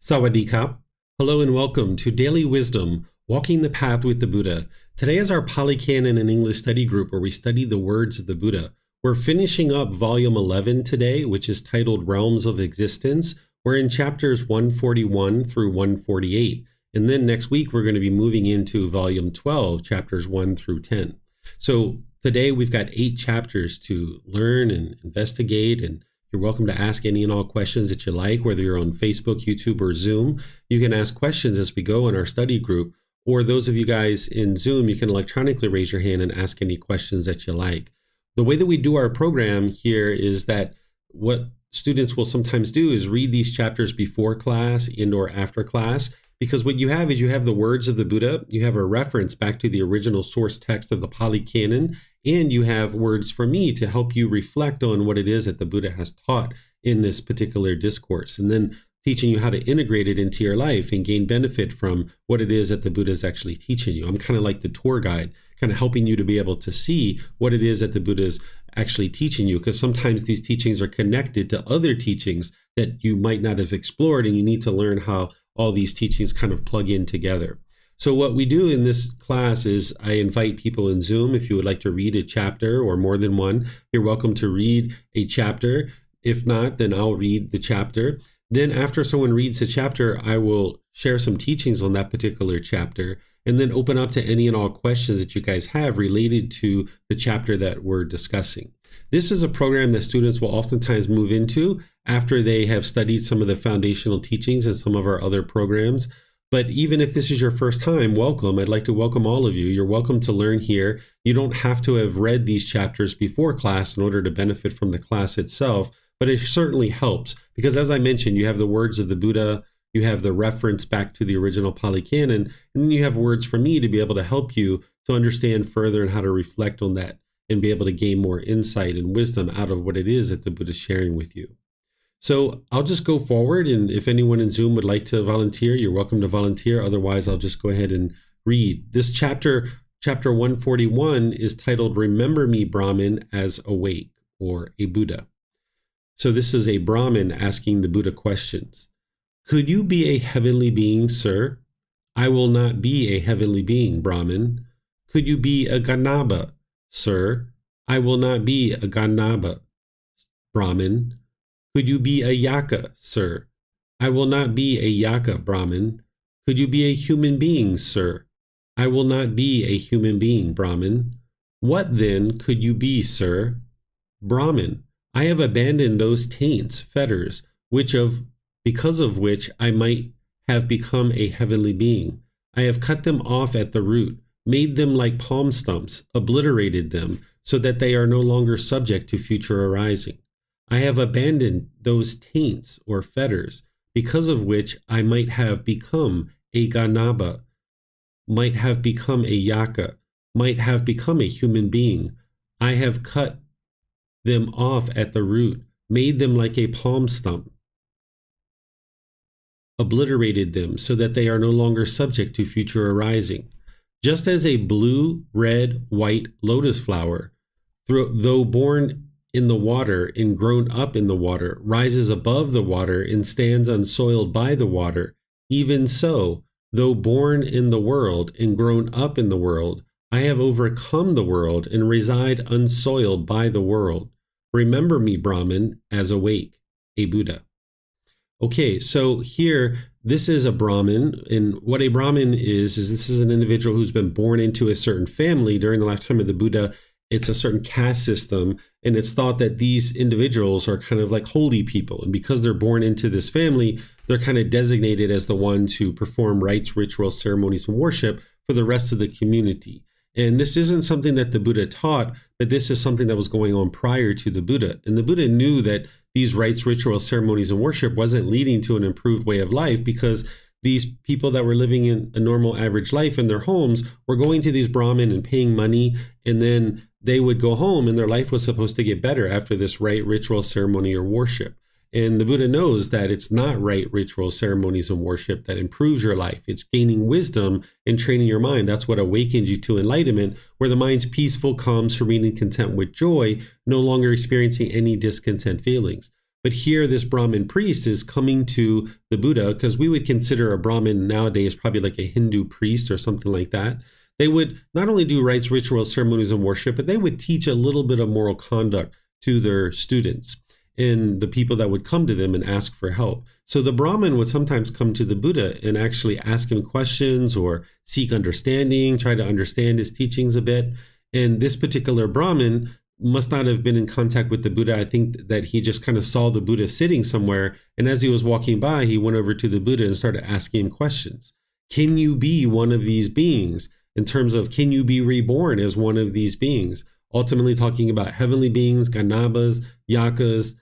Sawadee-kap. Hello and welcome to Daily Wisdom, Walking the Path with the Buddha. Today is our Pali Canon and English study group where we study the words of the Buddha. We're finishing up volume 11 today, which is titled Realms of Existence. We're in chapters 141 through 148. And then next week, we're going to be moving into volume 12, chapters 1 through 10. So today we've got 8 chapters to learn and investigate, and you're welcome to ask any and all questions that you like, whether you're on Facebook, YouTube, or Zoom. You can ask questions as we go in our study group, or those of you guys in Zoom, you can electronically raise your hand and ask any questions that you like. The way that we do our program here is that what students will sometimes do is read these chapters before class and or after class, because what you have is you have the words of the Buddha, you have a reference back to the original source text of the Pali Canon, and you have words from me to help you reflect on what it is that the Buddha has taught in this particular discourse, and then teaching you how to integrate it into your life and gain benefit from what it is that the Buddha is actually teaching you. I'm kind of like the tour guide, kind of helping you to be able to see what it is that the Buddha is actually teaching you, because sometimes these teachings are connected to other teachings that you might not have explored, and you need to learn how all these teachings kind of plug in together. So what we do in this class is I invite people in Zoom. If you would like to read a chapter or more than one, you're welcome to read a chapter. If not, then I'll read the chapter. Then after someone reads the chapter, I will share some teachings on that particular chapter and then open up to any and all questions that you guys have related to the chapter that we're discussing. This is a program that students will oftentimes move into after they have studied some of the foundational teachings and some of our other programs. But even if this is your first time, welcome. I'd like to welcome all of you. You're welcome to learn here. You don't have to have read these chapters before class in order to benefit from the class itself, but it certainly helps because, as I mentioned, you have the words of the Buddha, you have the reference back to the original Pali Canon, and then you have words from me to be able to help you to understand further and how to reflect on that and be able to gain more insight and wisdom out of what it is that the Buddha is sharing with you. So I'll just go forward, and if anyone in Zoom would like to volunteer, you're welcome to volunteer. Otherwise, I'll just go ahead and read. This chapter 141, is titled Remember Me, Brahmin, as Awake, or a Buddha. So this is a Brahmin asking the Buddha questions. Could you be a heavenly being, sir? I will not be a heavenly being, Brahmin. Could you be a Ganaba, sir? I will not be a Ganaba, Brahmin. Could you be a Yaka, sir? I will not be a Yaka, Brahmin. Could you be a human being, sir? I will not be a human being, Brahmin. What then could you be, sir? Brahmin. I have abandoned those taints, fetters, because of which I might have become a heavenly being. I have cut them off at the root, made them like palm stumps, obliterated them, so that they are no longer subject to future arising. I have abandoned those taints or fetters, because of which I might have become a Ganaba, might have become a Yaka, might have become a human being. I have cut them off at the root, made them like a palm stump, obliterated them so that they are no longer subject to future arising. Just as a blue, red, white lotus flower, though born in the water and grown up in the water, rises above the water and stands unsoiled by the water, even so, though born in the world and grown up in the world, I have overcome the world and reside unsoiled by the world. Remember me, Brahmin, as awake, a Buddha. Okay, so here, this is a Brahmin, and what a Brahmin is this is an individual who's been born into a certain family during the lifetime of the Buddha. It's a certain caste system, and it's thought that these individuals are kind of like holy people. And because they're born into this family, they're kind of designated as the ones who perform rites, rituals, ceremonies, and worship for the rest of the community. And this isn't something that the Buddha taught, but this is something that was going on prior to the Buddha. And the Buddha knew that these rites, rituals, ceremonies, and worship wasn't leading to an improved way of life, because these people that were living in a normal average life in their homes were going to these Brahmin and paying money, and then they would go home and their life was supposed to get better after this rite, ritual, ceremony, or worship. And the Buddha knows that it's not rite, ritual, ceremonies, and worship that improves your life. It's gaining wisdom and training your mind. That's what awakens you to enlightenment, where the mind's peaceful, calm, serene, and content with joy, no longer experiencing any discontent feelings. But here, this Brahmin priest is coming to the Buddha, because we would consider a Brahmin nowadays probably like a Hindu priest or something like that. They would not only do rites, rituals, ceremonies, and worship, but they would teach a little bit of moral conduct to their students and the people that would come to them and ask for help. So the Brahmin would sometimes come to the Buddha and actually ask him questions or seek understanding, try to understand his teachings a bit. And this particular Brahmin must not have been in contact with the Buddha. I think that he just kind of saw the Buddha sitting somewhere. And as he was walking by, he went over to the Buddha and started asking him questions. Can you be one of these beings? In terms of, can you be reborn as one of these beings? Ultimately talking about heavenly beings, ganabas, yakas,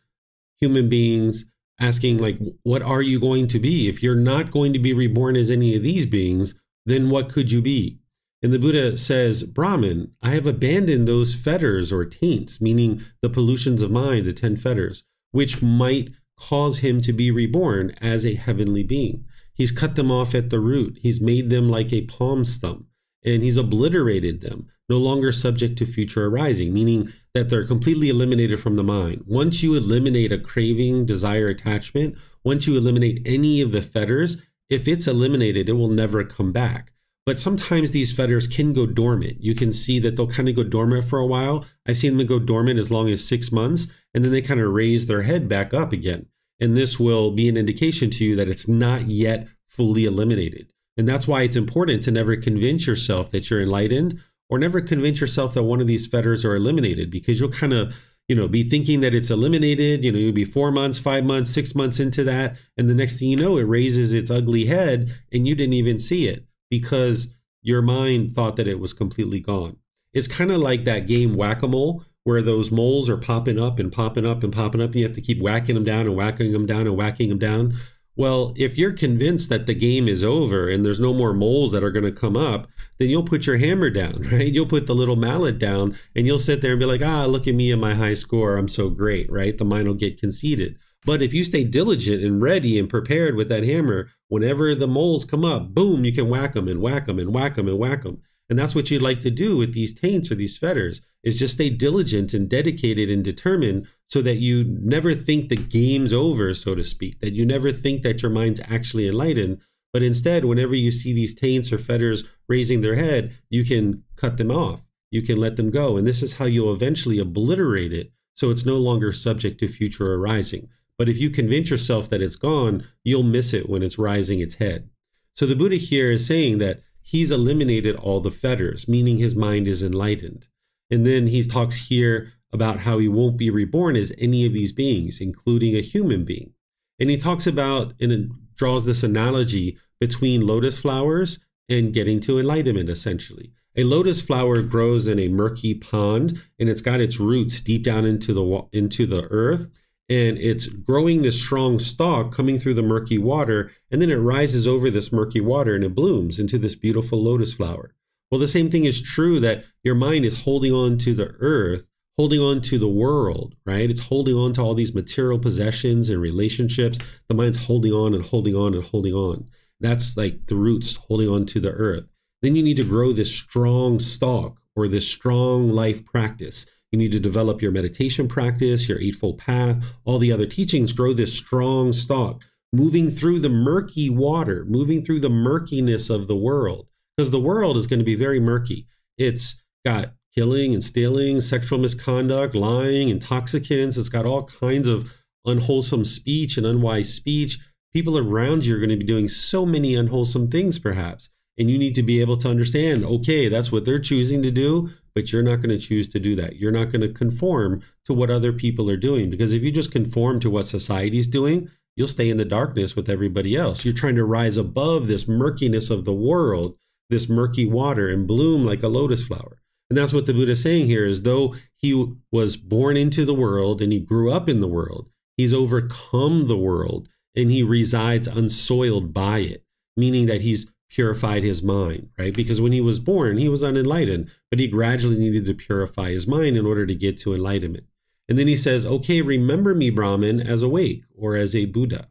human beings, asking like, what are you going to be? If you're not going to be reborn as any of these beings, then what could you be? And the Buddha says, Brahmin, I have abandoned those fetters or taints, meaning the pollutions of mind, the 10 fetters, which might cause him to be reborn as a heavenly being. He's cut them off at the root. He's made them like a palm stump, and he's obliterated them, no longer subject to future arising, meaning that they're completely eliminated from the mind. Once you eliminate a craving, desire, attachment, once you eliminate any of the fetters, if it's eliminated, it will never come back. But sometimes these fetters can go dormant. You can see that they'll kind of go dormant for a while. I've seen them go dormant as long as 6 months, and then they kind of raise their head back up again. And this will be an indication to you that it's not yet fully eliminated. And that's why it's important to never convince yourself that you're enlightened, or never convince yourself that one of these fetters are eliminated, because you'll kind of, be thinking that it's eliminated. You'll be 4 months, 5 months, 6 months into that. And the next thing you know, it raises its ugly head and you didn't even see it because your mind thought that it was completely gone. It's kind of like that game Whack-A-Mole, where those moles are popping up and popping up and popping up. And you have to keep whacking them down and whacking them down and whacking them down. Well, if you're convinced that the game is over and there's no more moles that are going to come up, then you'll put your hammer down, right? You'll put the little mallet down and you'll sit there and be like, look at me and my high score. I'm so great, right? The mind will get conceited. But if you stay diligent and ready and prepared with that hammer, whenever the moles come up, boom, you can whack them and whack them and whack them and whack them. And that's what you'd like to do with these taints or these fetters, is just stay diligent and dedicated and determined so that you never think the game's over, so to speak, that you never think that your mind's actually enlightened. But instead, whenever you see these taints or fetters raising their head, you can cut them off. You can let them go. And this is how you'll eventually obliterate it, so it's no longer subject to future arising. But if you convince yourself that it's gone, you'll miss it when it's rising its head. So the Buddha here is saying that he's eliminated all the fetters, meaning his mind is enlightened. And then he talks here about how he won't be reborn as any of these beings, including a human being. And he talks about and draws this analogy between lotus flowers and getting to enlightenment, essentially. A lotus flower grows in a murky pond, and it's got its roots deep down into the earth. And it's growing this strong stalk coming through the murky water, and then it rises over this murky water and it blooms into this beautiful lotus flower. Well, the same thing is true, that your mind is holding on to the earth, holding on to the world, right? It's holding on to all these material possessions and relationships. The mind's holding on and holding on and holding on. That's like the roots holding on to the earth. Then you need to grow this strong stalk or this strong life practice. You need to develop your meditation practice, your Eightfold Path, all the other teachings. Grow this strong stalk, moving through the murky water, moving through the murkiness of the world, because the world is going to be very murky. It's got killing and stealing, sexual misconduct, lying, intoxicants. It's got all kinds of unwholesome speech and unwise speech. People around you are going to be doing so many unwholesome things, perhaps. And you need to be able to understand, okay, that's what they're choosing to do, but you're not going to choose to do that. You're not going to conform to what other people are doing, because if you just conform to what society's doing, you'll stay in the darkness with everybody else. You're trying to rise above this murkiness of the world, this murky water, and bloom like a lotus flower. And that's what the Buddha is saying here, is though he was born into the world and he grew up in the world, he's overcome the world and he resides unsoiled by it, meaning that he's purified his mind, right? Because when he was born, he was unenlightened, but he gradually needed to purify his mind in order to get to enlightenment. And then he says, okay, remember me, Brahmin, as awake or as a Buddha.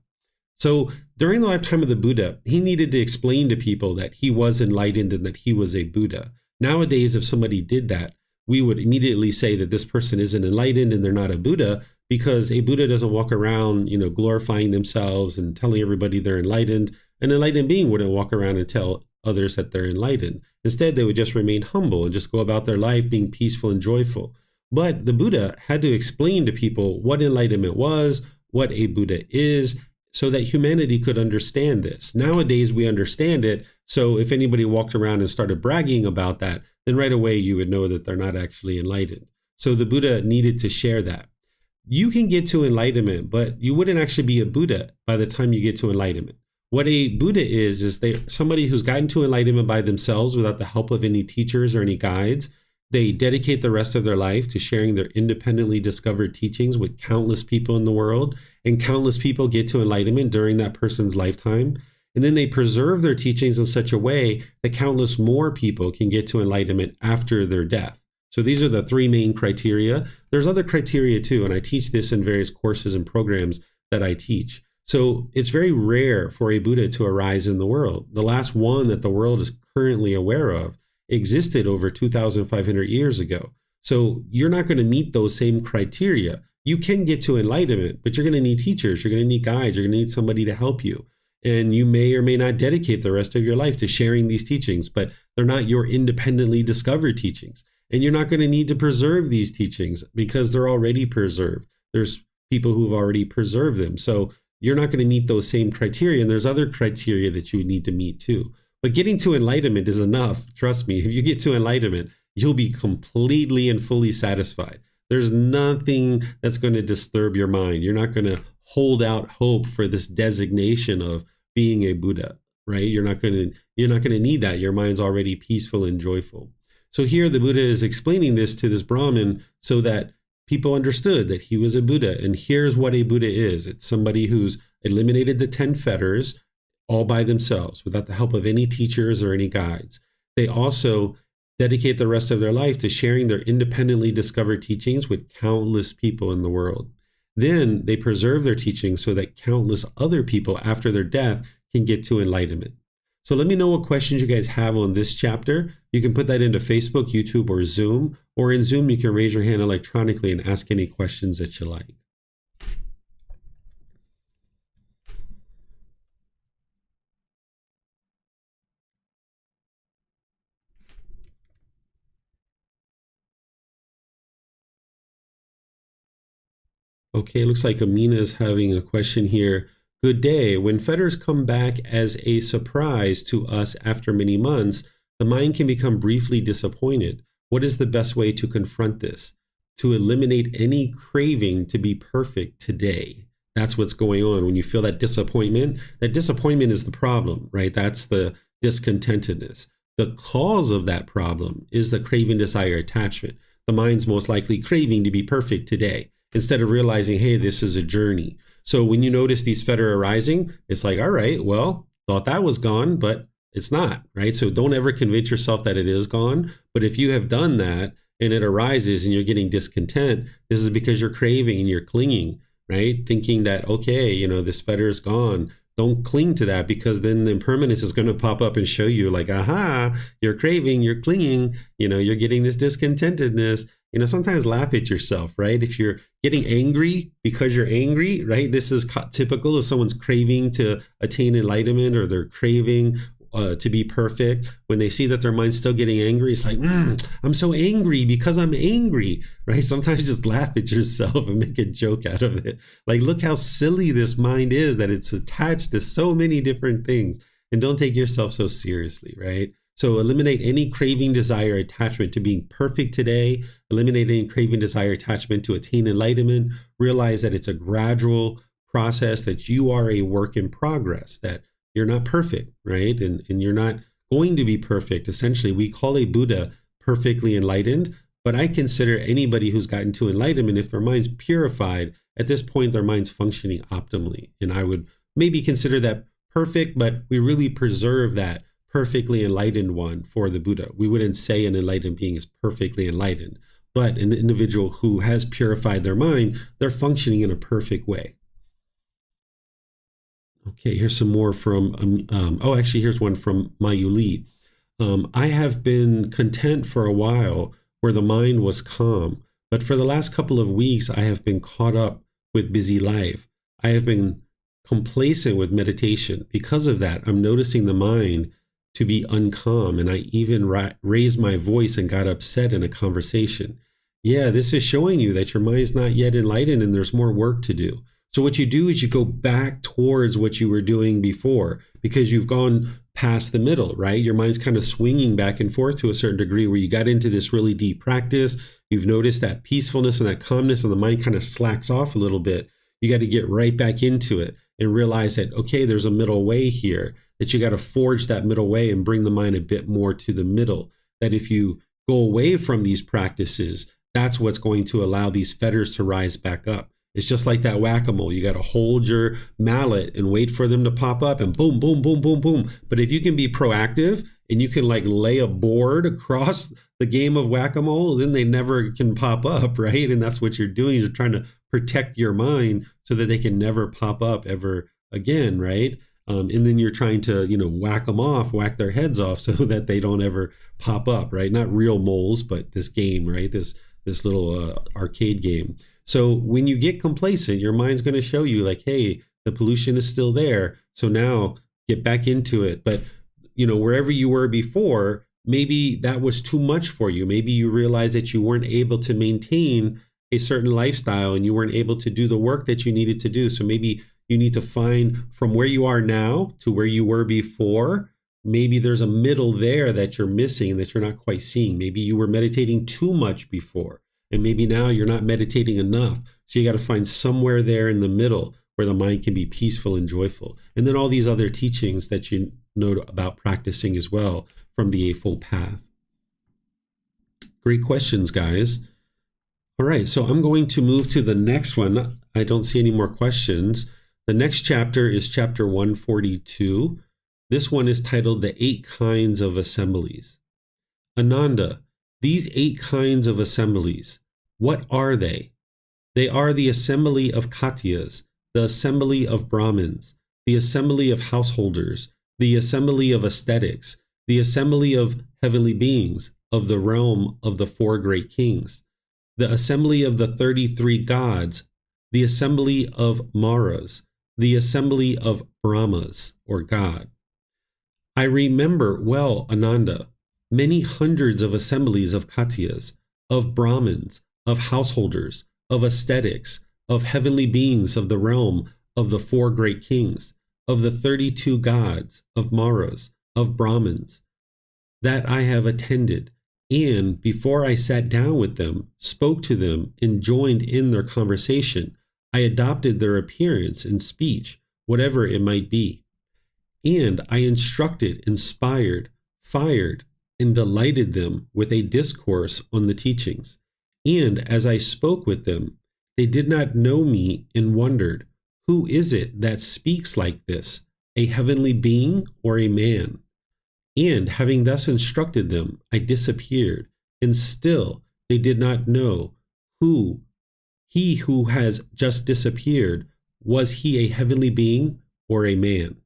So during the lifetime of the Buddha, he needed to explain to people that he was enlightened and that he was a Buddha. Nowadays, if somebody did that, we would immediately say that this person isn't enlightened and they're not a Buddha, because a Buddha doesn't walk around, glorifying themselves and telling everybody they're enlightened. An enlightened being wouldn't walk around and tell others that they're enlightened. Instead, they would just remain humble and just go about their life being peaceful and joyful. But the Buddha had to explain to people what enlightenment was, what a Buddha is, so that humanity could understand this. Nowadays, we understand it. So if anybody walked around and started bragging about that, then right away you would know that they're not actually enlightened. So the Buddha needed to share that. You can get to enlightenment, but you wouldn't actually be a Buddha by the time you get to enlightenment. What a Buddha is somebody who's gotten to enlightenment by themselves without the help of any teachers or any guides. They dedicate the rest of their life to sharing their independently discovered teachings with countless people in the world, and countless people get to enlightenment during that person's lifetime. And then they preserve their teachings in such a way that countless more people can get to enlightenment after their death. So these are the three main criteria. There's other criteria too, and I teach this in various courses and programs that I teach. So it's very rare for a Buddha to arise in the world. The last one that the world is currently aware of existed over 2,500 years ago. So you're not going to meet those same criteria. You can get to enlightenment, but you're going to need teachers, you're going to need guides, you're going to need somebody to help you. And you may or may not dedicate the rest of your life to sharing these teachings, but they're not your independently discovered teachings. And you're not going to need to preserve these teachings because they're already preserved. There's people who've already preserved them. So you're not going to meet those same criteria. And there's other criteria that you would need to meet too. But getting to enlightenment is enough. Trust me, if you get to enlightenment, you'll be completely and fully satisfied. There's nothing that's going to disturb your mind. You're not going to hold out hope for this designation of being a Buddha, right? You're not going to need that. Your mind's already peaceful and joyful. So here the Buddha is explaining this to this Brahmin so that people understood that he was a Buddha. And here's what a Buddha is. It's somebody who's eliminated the 10 fetters all by themselves without the help of any teachers or any guides. They also dedicate the rest of their life to sharing their independently discovered teachings with countless people in the world. Then they preserve their teachings so that countless other people after their death can get to enlightenment. So let me know what questions you guys have on this chapter. You can put that into Facebook, YouTube, or Zoom. Or in Zoom, you can raise your hand electronically and ask any questions that you like. Okay, it looks like Amina is having a question here. Good day. When fetters come back as a surprise to us after many months, the mind can become briefly disappointed. What is the best way to confront this? To eliminate any craving to be perfect today. That's what's going on. When you feel that disappointment is the problem, right? That's the discontentedness. The cause of that problem is the craving, desire, attachment. The mind's most likely craving to be perfect today, instead of realizing, hey, this is a journey. So when you notice these fetter arising, it's like, all right, well, thought that was gone, but it's not, right? So don't ever convince yourself that it is gone. But if you have done that and it arises and you're getting discontent, this is because you're craving and you're clinging, right? Thinking that, okay, this fetter is gone. Don't cling to that, because then the impermanence is going to pop up and show you like, aha, you're craving, you're clinging, you're getting this discontentedness. Sometimes laugh at yourself, right? If you're getting angry because you're angry, right? This is typical of someone's craving to attain enlightenment, or they're craving to be perfect. When they see that their mind's still getting angry, it's like, I'm so angry because I'm angry, right? Sometimes just laugh at yourself and make a joke out of it. Like, look how silly this mind is, that it's attached to so many different things. And don't take yourself so seriously, right? So eliminate any craving, desire, attachment to being perfect today. Eliminate any craving, desire, attachment to attain enlightenment. Realize that it's a gradual process, that you are a work in progress, that you're not perfect, right? And you're not going to be perfect. Essentially, we call a Buddha perfectly enlightened, but I consider anybody who's gotten to enlightenment, if their mind's purified, at this point, their mind's functioning optimally. And I would maybe consider that perfect, but we really preserve that perfectly enlightened one for the Buddha. We wouldn't say an enlightened being is perfectly enlightened, but an individual who has purified their mind, they're functioning in a perfect way. Okay, here's some more from, here's one from Mayuli. I have been content for a while where the mind was calm, But for the last couple of weeks, I have been caught up with busy life. I have been complacent with meditation. Because of that, I'm noticing the mind to be uncalm, and I even raised my voice and got upset in a conversation. Yeah, this is showing you that your mind's not yet enlightened and there's more work to do. So what you do is you go back towards what you were doing before, because you've gone past the middle, right? Your mind's kind of swinging back and forth to a certain degree, where you got into this really deep practice. You've noticed that peacefulness and that calmness, and the mind kind of slacks off a little bit. You got to get right back into it and realize that, okay, there's a middle way here, that you got to forge that middle way and bring the mind a bit more to the middle. That if you go away from these practices, that's what's going to allow these fetters to rise back up. It's just like that whack-a-mole. You got to hold your mallet and wait for them to pop up, and boom, boom, boom, boom, boom. But if you can be proactive and you can like lay a board across the game of whack-a-mole, then they never can pop up, right? And that's what you're doing. You're trying to protect your mind so that they can never pop up ever again, right? And then you're trying to, whack them off, whack their heads off so that they don't ever pop up, right? Not real moles, but this game, right? This little arcade game. So when you get complacent, your mind's going to show you like, hey, the pollution is still there. So now get back into it. But, wherever you were before, maybe that was too much for you. Maybe you realized that you weren't able to maintain a certain lifestyle and you weren't able to do the work that you needed to do. So maybe you need to find from where you are now to where you were before. Maybe there's a middle there that you're missing and that you're not quite seeing. Maybe you were meditating too much before, and maybe now you're not meditating enough. So you got to find somewhere there in the middle where the mind can be peaceful and joyful. And then all these other teachings that you know about practicing as well from the Eightfold Path. Great questions, guys. All right, so I'm going to move to the next one. I don't see any more questions. The next chapter is chapter 142. This one is titled The 8 Kinds of Assemblies. Ananda, these 8 kinds of assemblies, what are they? They are the assembly of Katyas, the assembly of Brahmins, the assembly of householders, the assembly of ascetics, the assembly of heavenly beings, of the realm of the 4 great kings, the assembly of the 33 gods, the assembly of Maras, the assembly of Brahmas, or God. I remember well, Ananda, many hundreds of assemblies of Katyas, of Brahmins, of householders, of ascetics, of heavenly beings of the realm of the 4 great kings, of the 32 gods, of Maras, of Brahmins, that I have attended, and before I sat down with them, spoke to them, and joined in their conversation, I adopted their appearance and speech, whatever it might be. And I instructed, inspired, fired, and delighted them with a discourse on the teachings. And as I spoke with them, they did not know me and wondered, who is it that speaks like this, a heavenly being or a man? And having thus instructed them, I disappeared, and still they did not know who he who has just disappeared, was he a heavenly being or a man?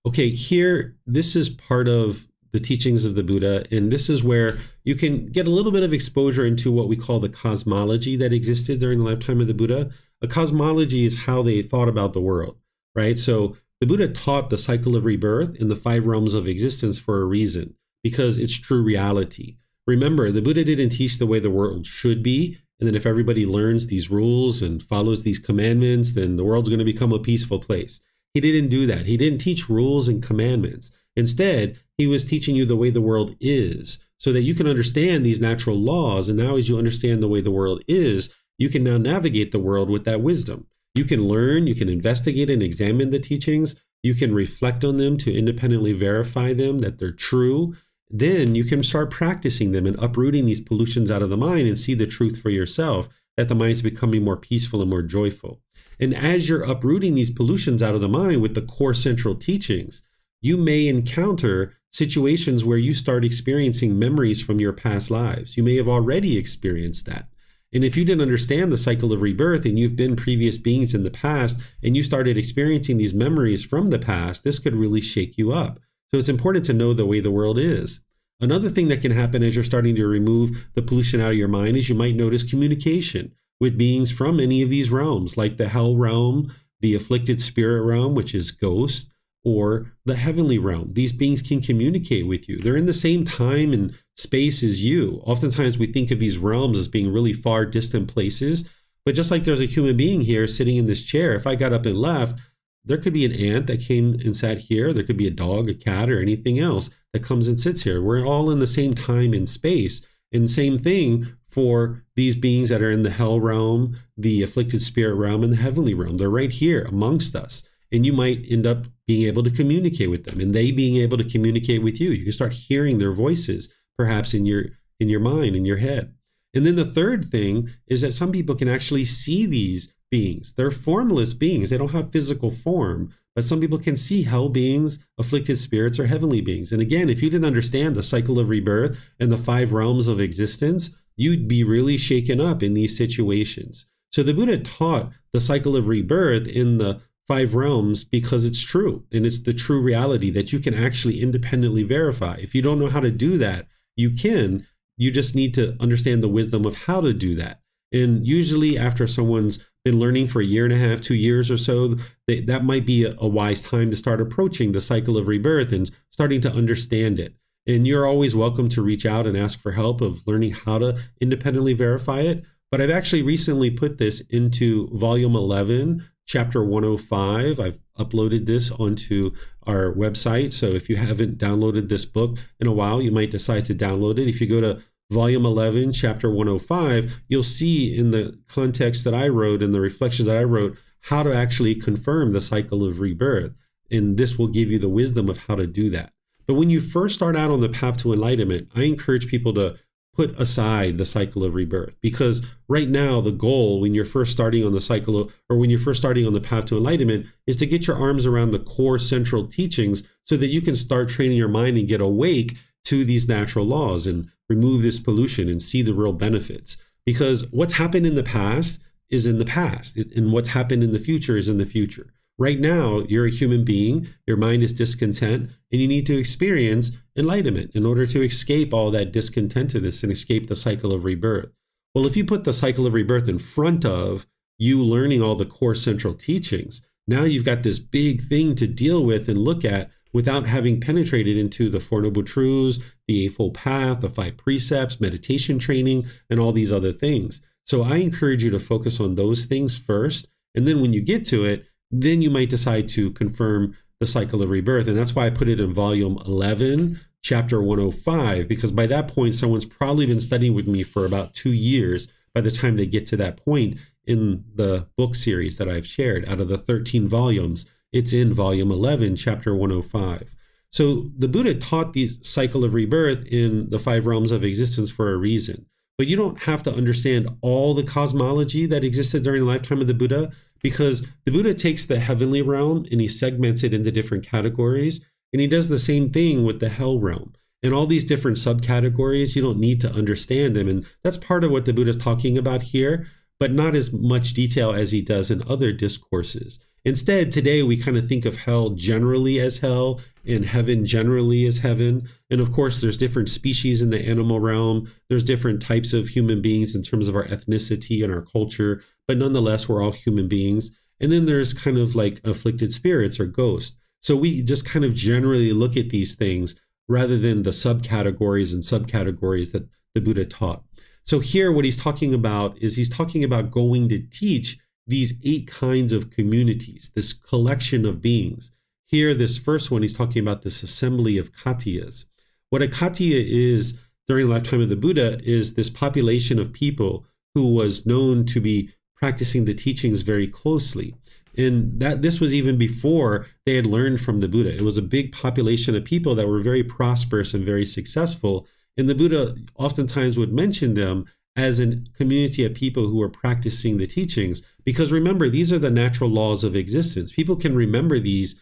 Okay, here, this is part of the teachings of the Buddha, and this is where you can get a little bit of exposure into what we call the cosmology that existed during the lifetime of the Buddha. A cosmology is how they thought about the world, right? So the Buddha taught the cycle of rebirth in the 5 realms of existence for a reason, because it's true reality. Remember, the Buddha didn't teach the way the world should be, and then if everybody learns these rules and follows these commandments, then the world's going to become a peaceful place. He didn't do that. He didn't teach rules and commandments. Instead, he was teaching you the way the world is so that you can understand these natural laws. And now as you understand the way the world is, you can now navigate the world with that wisdom. You can learn, you can investigate and examine the teachings. You can reflect on them to independently verify them, that they're true. Then you can start practicing them and uprooting these pollutions out of the mind and see the truth for yourself, that the mind is becoming more peaceful and more joyful. And as you're uprooting these pollutions out of the mind with the core central teachings, you may encounter situations where you start experiencing memories from your past lives. You may have already experienced that. And if you didn't understand the cycle of rebirth and you've been previous beings in the past and you started experiencing these memories from the past, this could really shake you up. So it's important to know the way the world is. Another thing that can happen as you're starting to remove the pollution out of your mind is you might notice communication with beings from any of these realms, like the hell realm, the afflicted spirit realm, which is ghost, or the heavenly realm. These beings can communicate with you. They're in the same time and space as you. Oftentimes we think of these realms as being really far distant places, but just like there's a human being here sitting in this chair, if I got up and left, there could be an ant that came and sat here. There could be a dog, a cat, or anything else that comes and sits here. We're all in the same time and space. And same thing for these beings that are in the hell realm, the afflicted spirit realm, and the heavenly realm. They're right here amongst us. And you might end up being able to communicate with them, and they being able to communicate with you. You can start hearing their voices, perhaps in your mind, in your head. And then the third thing is that some people can actually see these beings. They're formless beings. They don't have physical form, but some people can see hell beings, afflicted spirits, or heavenly beings. And again, if you didn't understand the cycle of rebirth and the 5 realms of existence, you'd be really shaken up in these situations. So the Buddha taught the cycle of rebirth in the 5 realms because it's true, and it's the true reality that you can actually independently verify. If you don't know how to do that, you just need to understand the wisdom of how to do that. And usually after someone's been learning for a year and a half, 2 years or so, that might be a wise time to start approaching the cycle of rebirth and starting to understand it. And you're always welcome to reach out and ask for help of learning how to independently verify it. But I've actually recently put this into volume 11, chapter 105. I've uploaded this onto our website. So if you haven't downloaded this book in a while, you might decide to download it. If you go to volume 11, chapter 105, you'll see in the context that I wrote and the reflections that I wrote, how to actually confirm the cycle of rebirth. And this will give you the wisdom of how to do that. But when you first start out on the path to enlightenment, I encourage people to put aside the cycle of rebirth, because right now the goal when you're first starting on the cycle of, or when you're first starting on the path to enlightenment, is to get your arms around the core central teachings so that you can start training your mind and get awake to these natural laws and remove this pollution and see the real benefits. Because what's happened in the past is in the past, and what's happened in the future is in the future. Right now, you're a human being, your mind is discontent, and you need to experience enlightenment in order to escape all that discontentedness and escape the cycle of rebirth. Well, if you put the cycle of rebirth in front of you learning all the core central teachings, now you've got this big thing to deal with and look at without having penetrated into the Four Noble Truths, the Eightfold Path, the 5 precepts, meditation training, and all these other things. So I encourage you to focus on those things first, and then when you get to it, then you might decide to confirm the cycle of rebirth. And that's why I put it in volume 11, chapter 105, because by that point, someone's probably been studying with me for about 2 years by the time they get to that point in the book series that I've shared. Out of the 13 volumes, it's in volume 11, chapter 105. So the Buddha taught the cycle of rebirth in the 5 realms of existence for a reason. But you don't have to understand all the cosmology that existed during the lifetime of the Buddha, because the Buddha takes the heavenly realm and he segments it into different categories. And he does the same thing with the hell realm. And all these different subcategories, you don't need to understand them. And that's part of what the Buddha is talking about here, but not as much detail as he does in other discourses. Instead, today we kind of think of hell generally as hell and heaven generally as heaven. And of course, there's different species in the animal realm. There's different types of human beings in terms of our ethnicity and our culture, but nonetheless, we're all human beings. And then there's kind of like afflicted spirits or ghosts. So we just kind of generally look at these things rather than the subcategories and subcategories that the Buddha taught. So here, what he's talking about is he's talking about going to teach these 8 kinds of communities, this collection of beings. Here, this first one, he's talking about this assembly of Katiyas. What a Katiya is during the lifetime of the Buddha is this population of people who was known to be practicing the teachings very closely. And that this was even before they had learned from the Buddha. It was a big population of people that were very prosperous and very successful. And the Buddha oftentimes would mention them as a community of people who are practicing the teachings. Because remember, these are the natural laws of existence. People can remember these,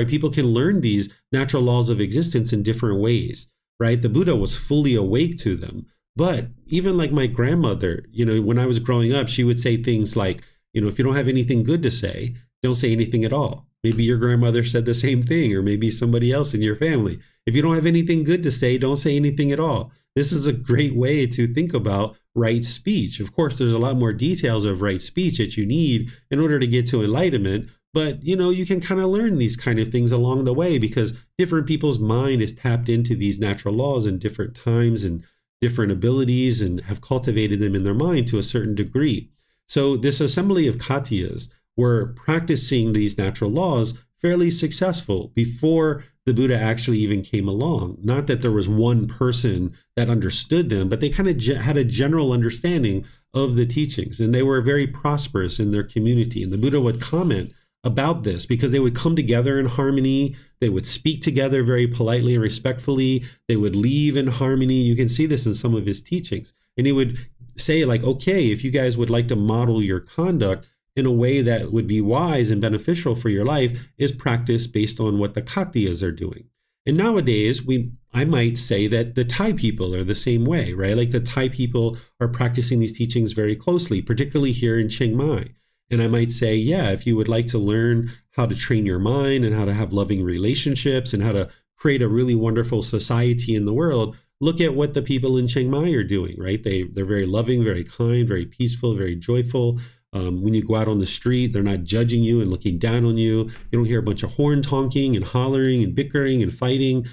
people can learn these natural laws of existence in different ways, right? The Buddha was fully awake to them. But even like my grandmother, when I was growing up, she would say things like, if you don't have anything good to say, don't say anything at all. Maybe your grandmother said the same thing, or maybe somebody else in your family. If you don't have anything good to say, don't say anything at all. This is a great way to think about right speech. Of course, there's a lot more details of right speech that you need in order to get to enlightenment. But, you can kind of learn these kind of things along the way because different people's mind is tapped into these natural laws in different times and different abilities and have cultivated them in their mind to a certain degree. So this assembly of Khattiyas were practicing these natural laws fairly successful before the Buddha actually even came along. Not that there was one person that understood them, but they kind of had a general understanding of the teachings, and they were very prosperous in their community. And the Buddha would comment about this because they would come together in harmony. They would speak together very politely and respectfully. They would leave in harmony. You can see this in some of his teachings. And he would say, like, okay, if you guys would like to model your conduct in a way that would be wise and beneficial for your life, is practice based on what the Khattiyas are doing. And nowadays, I might say that the Thai people are the same way, right? Like the Thai people are practicing these teachings very closely, particularly here in Chiang Mai. And I might say, yeah, if you would like to learn how to train your mind and how to have loving relationships and how to create a really wonderful society in the world, look at what the people in Chiang Mai are doing, right? They're very loving, very kind, very peaceful, very joyful. When you go out on the street, they're not judging you and looking down on you. You don't hear a bunch of horn honking and hollering and bickering and fighting.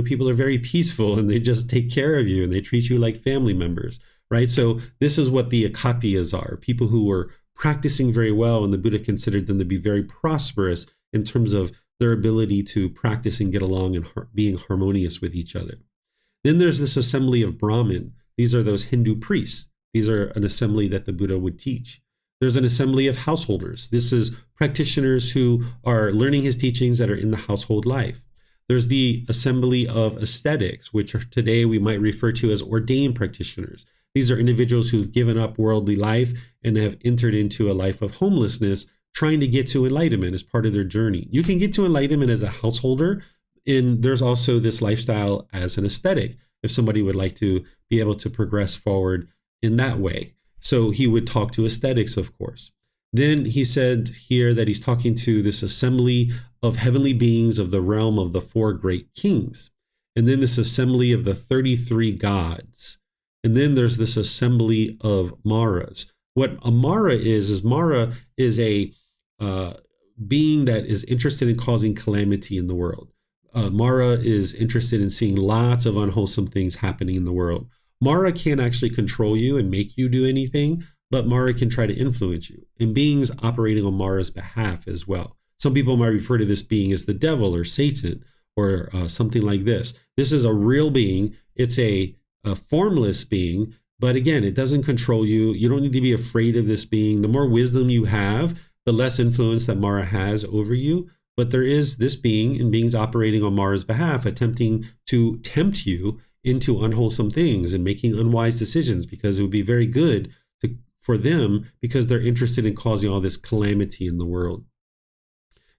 People are very peaceful and they just take care of you and they treat you like family members, right? So this is what the Khattiyas are, people who were practicing very well, and the Buddha considered them to be very prosperous in terms of their ability to practice and get along and being harmonious with each other. Then there's this assembly of Brahmin. These are those Hindu priests. These are an assembly that the Buddha would teach. There's an assembly of householders. This is practitioners who are learning his teachings that are in the household life. There's the assembly of ascetics, which today we might refer to as ordained practitioners. These are individuals who've given up worldly life and have entered into a life of homelessness, trying to get to enlightenment as part of their journey. You can get to enlightenment as a householder, and there's also this lifestyle as an ascetic, if somebody would like to be able to progress forward in that way. So he would talk to ascetics, of course. Then he said here that he's talking to this assembly of heavenly beings of the realm of the 4 great kings. And then this assembly of the 33 gods. And then there's this assembly of Maras. What a Mara is Mara is a being that is interested in causing calamity in the world. Mara is interested in seeing lots of unwholesome things happening in the world. Mara can't actually control you and make you do anything, but Mara can try to influence you. And beings operating on Mara's behalf as well. Some people might refer to this being as the devil or Satan or something like this. This is a real being. It's a formless being, but again, it doesn't control you. You don't need to be afraid of this being. The more wisdom you have, the less influence that Mara has over you. But there is this being and beings operating on Mara's behalf, attempting to tempt you into unwholesome things and making unwise decisions, because it would be very good for them because they're interested in causing all this calamity in the world.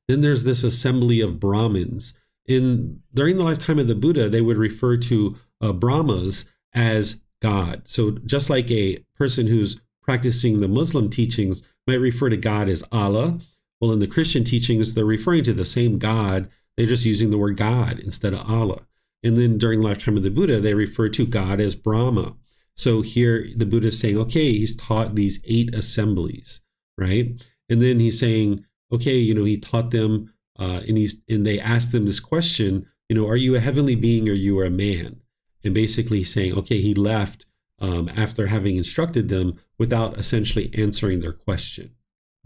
Then there's this assembly of Brahmins. During the lifetime of the Buddha, they would refer to Brahmas as God. So just like a person who's practicing the Muslim teachings might refer to God as Allah, well, in the Christian teachings, they're referring to the same God. They're just using the word God instead of Allah. And then during the lifetime of the Buddha, they refer to God as Brahma. So here the Buddha is saying, okay, he's taught these 8 assemblies, right? And then he's saying, okay, he taught them, and they asked them this question, are you a heavenly being or you are a man? And basically saying, okay, he left after having instructed them without essentially answering their question.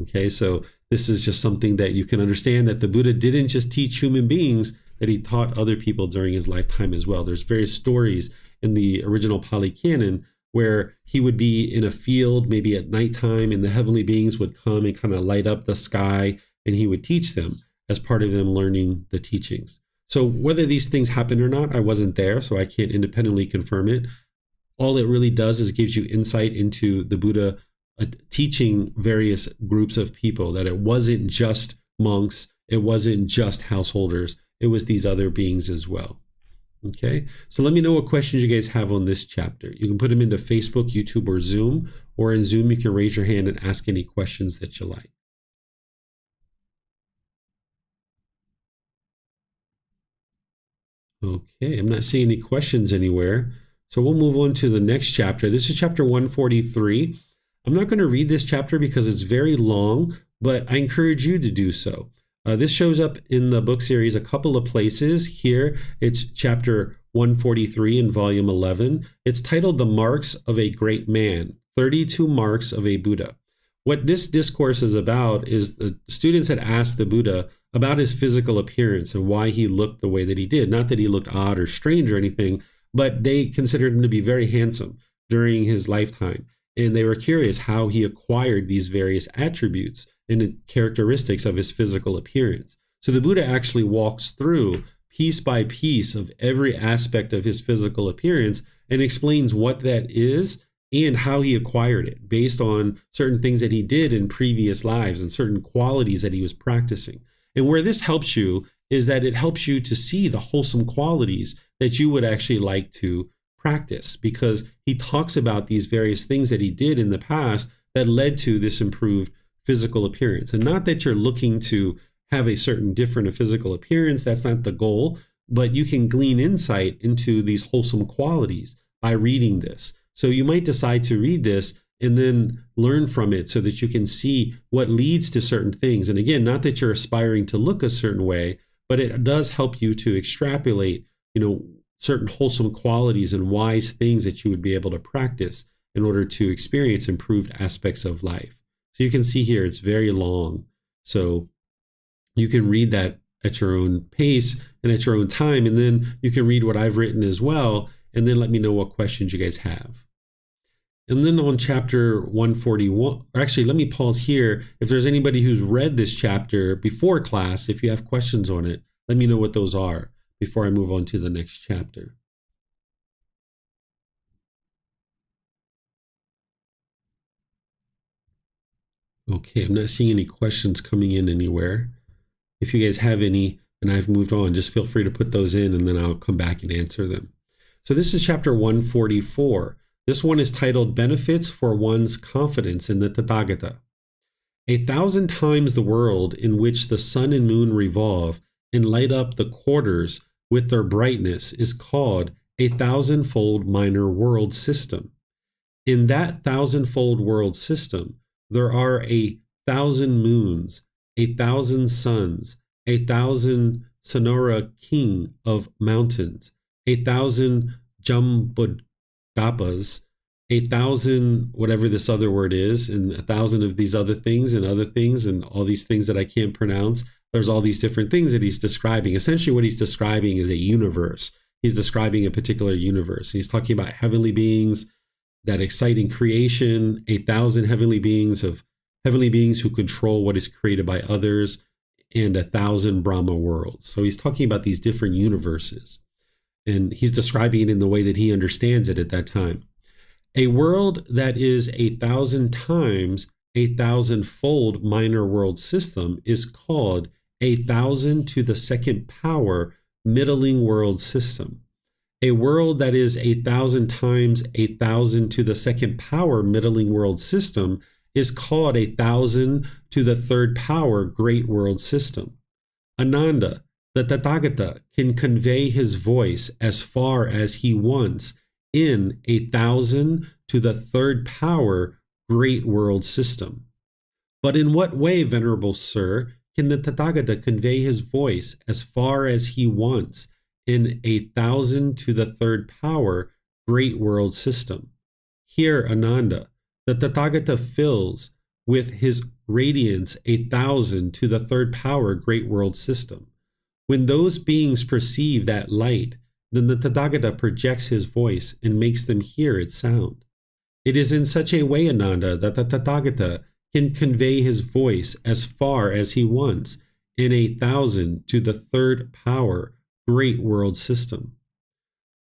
Okay, so this is just something that you can understand, that the Buddha didn't just teach human beings, that he taught other people during his lifetime as well. There's various stories in the original Pali Canon where he would be in a field, maybe at nighttime, and the heavenly beings would come and kind of light up the sky, and he would teach them as part of them learning the teachings. So whether these things happen or not, I wasn't there, so I can't independently confirm it. All it really does is gives you insight into the Buddha teaching various groups of people, that it wasn't just monks, it wasn't just householders, it was these other beings as well. Okay, so let me know what questions you guys have on this chapter. You can put them into Facebook, YouTube, or Zoom, or in Zoom you can raise your hand and ask any questions that you like. Okay, I'm not seeing any questions anywhere. So we'll move on to the next chapter. This is chapter 143. I'm not going to read this chapter because it's very long, but I encourage you to do so. This shows up in the book series a couple of places. Here, it's chapter 143 in volume 11. It's titled The Marks of a Great Man, 32 Marks of a Buddha. What this discourse is about is the students had asked the Buddha about his physical appearance and why he looked the way that he did. Not that he looked odd or strange or anything, but they considered him to be very handsome during his lifetime. And they were curious how he acquired these various attributes and characteristics of his physical appearance. So the Buddha actually walks through piece by piece of every aspect of his physical appearance and explains what that is and how he acquired it based on certain things that he did in previous lives and certain qualities that he was practicing. And where this helps you is that it helps you to see the wholesome qualities that you would actually like to practice, because he talks about these various things that he did in the past that led to this improved physical appearance. And not that you're looking to have a certain different physical appearance, that's not the goal, but you can glean insight into these wholesome qualities by reading this. So you might decide to read this and then learn from it so that you can see what leads to certain things. And again, not that you're aspiring to look a certain way, but it does help you to extrapolate, certain wholesome qualities and wise things that you would be able to practice in order to experience improved aspects of life. So you can see here, it's very long. So you can read that at your own pace and at your own time. And then you can read what I've written as well. And then let me know what questions you guys have. And then on chapter 141, or actually, let me pause here. If there's anybody who's read this chapter before class, if you have questions on it, let me know what those are before I move on to the next chapter. Okay, I'm not seeing any questions coming in anywhere. If you guys have any and I've moved on, just feel free to put those in and then I'll come back and answer them. So this is chapter 144. This one is titled Benefits for One's Confidence in the Tathagata. 1,000 times the world in which the sun and moon revolve and light up the quarters with their brightness is called a 1,000-fold minor world system. In that 1,000-fold world system, there are 1,000 moons, 1,000 suns, 1,000 sonora king of mountains, 1,000 Jambudgapas, 1,000 whatever this other word is, and 1,000 of these other things and all these things that I can't pronounce. There's all these different things that he's describing. Essentially what he's describing is a universe. He's describing a particular universe. He's talking about heavenly beings, that exciting creation, 1,000 heavenly beings who control what is created by others, and 1,000 Brahma worlds. So he's talking about these different universes. And he's describing it in the way that he understands it at that time. A world that is 1,000 times 1,000-fold minor world system is called 1,000 to the second power middling world system. A world that is 1,000 times 1,000 to the second power middling world system is called 1,000 to the third power great world system. Ananda, the Tathagata, can convey his voice as far as he wants in 1,000 to the third power great world system. But in what way, Venerable Sir, can the Tathagata convey his voice as far as he wants in 1,000 to the third power great world system? Here, Ananda, the Tathagata fills with his radiance 1,000 to the third power great world system. When those beings perceive that light, then the Tathagata projects his voice and makes them hear its sound. It is in such a way, Ananda, that the Tathagata can convey his voice as far as he wants in 1,000 to the third power great world system.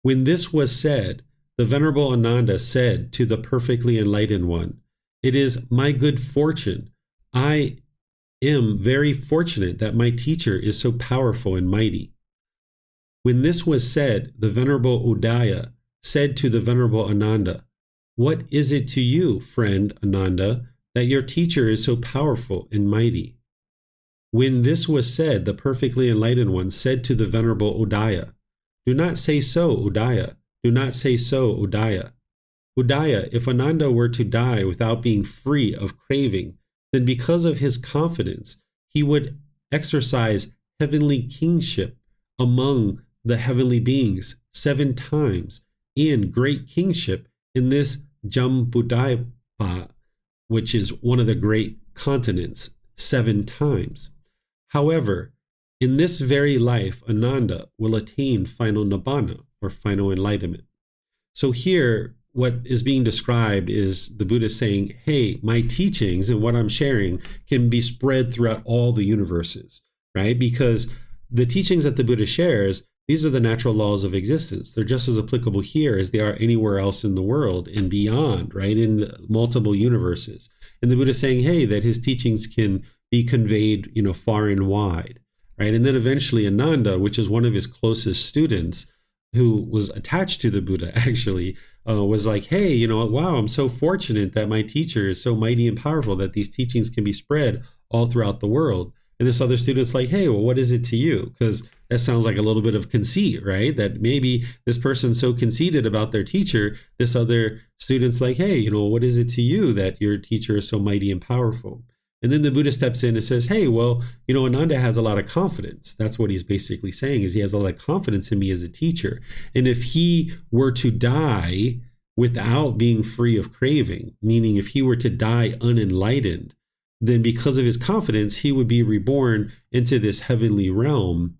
When this was said, the Venerable Ananda said to the perfectly enlightened one, "It is my good fortune. I am very fortunate that my teacher is so powerful and mighty." When this was said, the Venerable Udaya said to the Venerable Ananda, "What is it to you, friend Ananda, that your teacher is so powerful and mighty?" When this was said, the perfectly enlightened one said to the Venerable Udaya, Do not say so, Udaya. Do not say so, Udaya. Udaya, if Ananda were to die without being free of craving, then because of his confidence, he would exercise heavenly kingship among the heavenly beings 7 times in great kingship in this Jambudvipa, which is one of the great continents, 7 times. However, in this very life, Ananda will attain final nibbana, or final enlightenment. So here, what is being described is the Buddha saying, hey, my teachings and what I'm sharing can be spread throughout all the universes, right? Because the teachings that the Buddha shares, these are the natural laws of existence. They're just as applicable here as they are anywhere else in the world and beyond, right? In the multiple universes. And the Buddha is saying, hey, that his teachings can be conveyed, far and wide, right? And then eventually Ananda, which is one of his closest students, who was attached to the Buddha, actually, was like, hey, wow, I'm so fortunate that my teacher is so mighty and powerful that these teachings can be spread all throughout the world. And this other student's like, hey, well, what is it to you? Because that sounds like a little bit of conceit, right? That maybe this person's so conceited about their teacher, this other student's like, hey, what is it to you that your teacher is so mighty and powerful? And then the Buddha steps in and says, hey, well, Ananda has a lot of confidence. That's what he's basically saying, is he has a lot of confidence in me as a teacher. And if he were to die without being free of craving, meaning if he were to die unenlightened, then because of his confidence, he would be reborn into this heavenly realm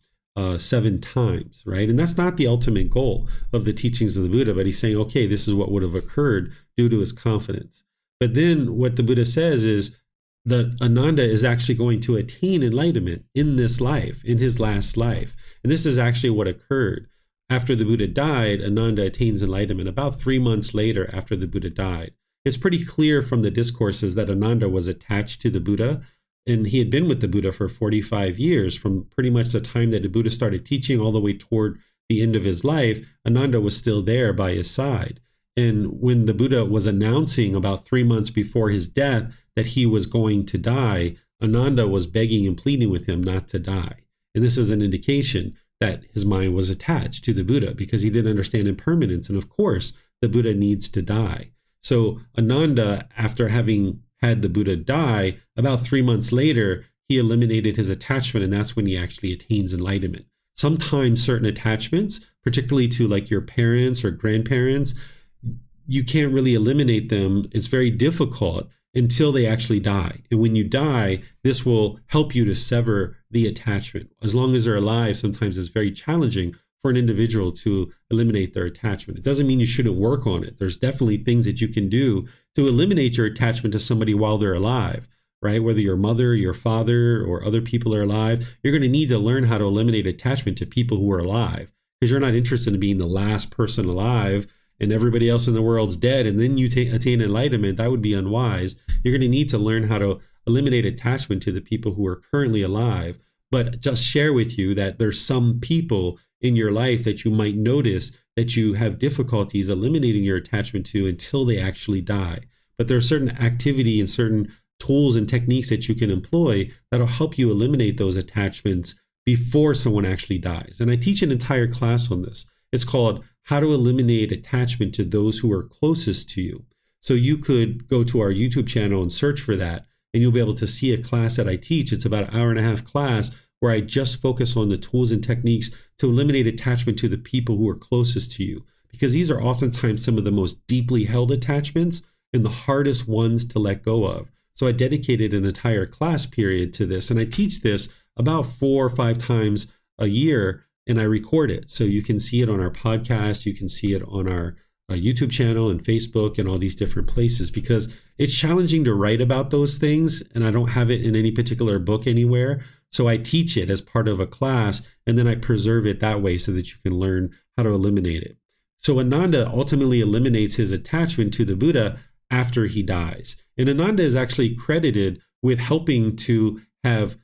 7 times, right? And that's not the ultimate goal of the teachings of the Buddha, but he's saying, okay, this is what would have occurred due to his confidence. But then what the Buddha says is, that Ananda is actually going to attain enlightenment in this life, in his last life. And this is actually what occurred. After the Buddha died, Ananda attains enlightenment about 3 months later after the Buddha died. It's pretty clear from the discourses that Ananda was attached to the Buddha, and he had been with the Buddha for 45 years, from pretty much the time that the Buddha started teaching all the way toward the end of his life. Ananda was still there by his side. And when the Buddha was announcing about 3 months before his death that he was going to die, Ananda was begging and pleading with him not to die. And this is an indication that his mind was attached to the Buddha because he didn't understand impermanence. And of course, the Buddha needs to die. So Ananda, after having had the Buddha die, about 3 months later, he eliminated his attachment, and that's when he actually attains enlightenment. Sometimes certain attachments, particularly to like your parents or grandparents, you can't really eliminate them. It's very difficult until they actually die. And when you die, this will help you to sever the attachment. As long as they're alive, sometimes it's very challenging for an individual to eliminate their attachment. It doesn't mean you shouldn't work on it. There's definitely things that you can do to eliminate your attachment to somebody while they're alive, right? Whether your mother, your father, or other people are alive, you're going to need to learn how to eliminate attachment to people who are alive, because you're not interested in being the last person alive and everybody else in the world's dead, and then you attain enlightenment. That would be unwise. You're going to need to learn how to eliminate attachment to the people who are currently alive. But just share with you that there's some people in your life that you might notice that you have difficulties eliminating your attachment to until they actually die. But there are certain activity and certain tools and techniques that you can employ that'll help you eliminate those attachments before someone actually dies. And I teach an entire class on this. It's called How to Eliminate Attachment to Those Who Are Closest to You. So you could go to our YouTube channel and search for that, and you'll be able to see a class that I teach. It's about an hour-and-a-half class where I just focus on the tools and techniques to eliminate attachment to the people who are closest to you, because these are oftentimes some of the most deeply held attachments and the hardest ones to let go of. So I dedicated an entire class period to this, and I teach this about 4 or 5 times a year, and I record it. So you can see it on our podcast, you can see it on our YouTube channel and Facebook and all these different places, because it's challenging to write about those things, and I don't have it in any particular book anywhere. So I teach it as part of a class, and then I preserve it that way so that you can learn how to eliminate it. So Ananda ultimately eliminates his attachment to the Buddha after he dies. And Ananda is actually credited with helping to have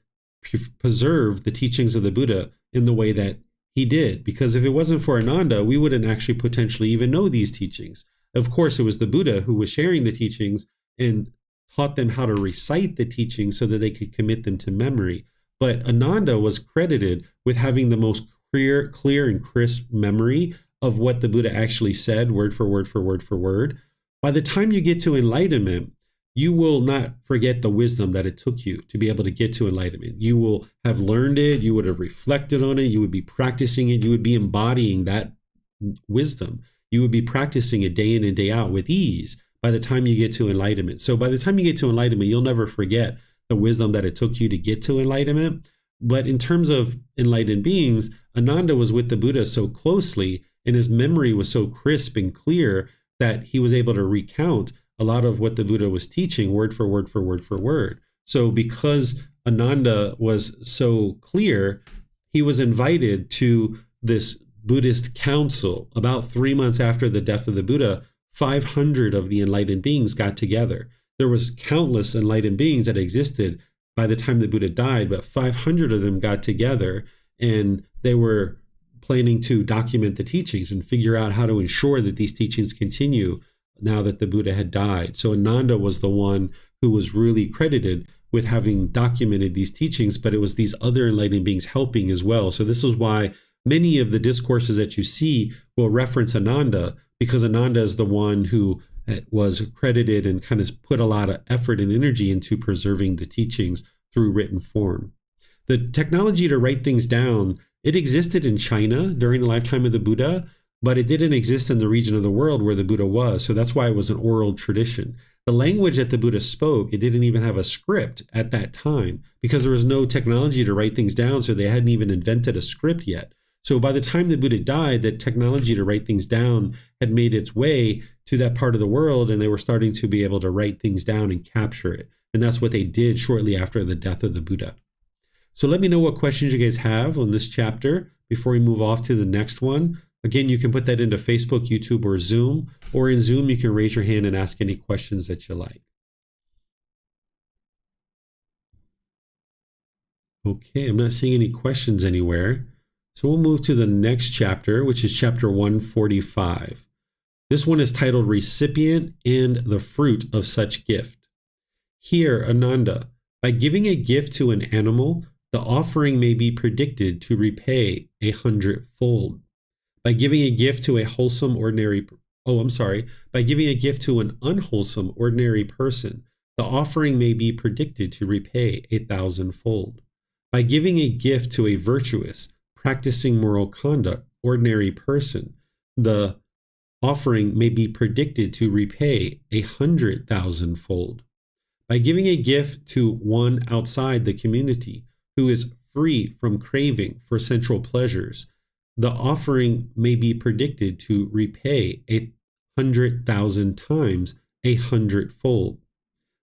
preserved the teachings of the Buddha in the way that he did. Because if it wasn't for Ananda, we wouldn't actually potentially even know these teachings. Of course, it was the Buddha who was sharing the teachings and taught them how to recite the teachings so that they could commit them to memory. But Ananda was credited with having the most clear and crisp memory of what the Buddha actually said, word for word for word for word. By the time you get to enlightenment, you will not forget the wisdom that it took you to be able to get to enlightenment. You will have learned it. You would have reflected on it. You would be practicing it. You would be embodying that wisdom. You would be practicing it day in and day out with ease by the time you get to enlightenment. So by the time you get to enlightenment, you'll never forget the wisdom that it took you to get to enlightenment. But in terms of enlightened beings, Ananda was with the Buddha so closely, and his memory was so crisp and clear that he was able to recount a lot of what the Buddha was teaching word for word for word for word. So because Ananda was so clear, he was invited to this Buddhist council. About 3 months after the death of the Buddha, 500 of the enlightened beings got together. There was countless enlightened beings that existed by the time the Buddha died, but 500 of them got together, and they were planning to document the teachings and figure out how to ensure that these teachings continue now that the Buddha had died. So Ananda was the one who was really credited with having documented these teachings, but it was these other enlightened beings helping as well. So this is why many of the discourses that you see will reference Ananda, because Ananda is the one who was credited and kind of put a lot of effort and energy into preserving the teachings through written form. The technology to write things down, it existed in China during the lifetime of the Buddha, but it didn't exist in the region of the world where the Buddha was. So that's why it was an oral tradition. The language that the Buddha spoke, it didn't even have a script at that time because there was no technology to write things down. So they hadn't even invented a script yet. So by the time the Buddha died, that technology to write things down had made its way to that part of the world, and they were starting to be able to write things down and capture it. And that's what they did shortly after the death of the Buddha. So let me know what questions you guys have on this chapter before we move off to the next one. Again, you can put that into Facebook, YouTube, or Zoom. Or in Zoom, you can raise your hand and ask any questions that you like. Okay, I'm not seeing any questions anywhere. So we'll move to the next chapter, which is chapter 145. This one is titled Recipient and the Fruit of Such Gift. Here, Ananda, by giving a gift to an animal, the offering may be predicted to repay 100-fold. By giving a gift to by giving a gift to an unwholesome ordinary person, the offering may be predicted to repay 1,000-fold. By giving a gift to a virtuous, practicing moral conduct ordinary person, the offering may be predicted to repay 100,000-fold. By giving a gift to one outside the community who is free from craving for sensual pleasures, the offering may be predicted to repay 100,000 times 100-fold.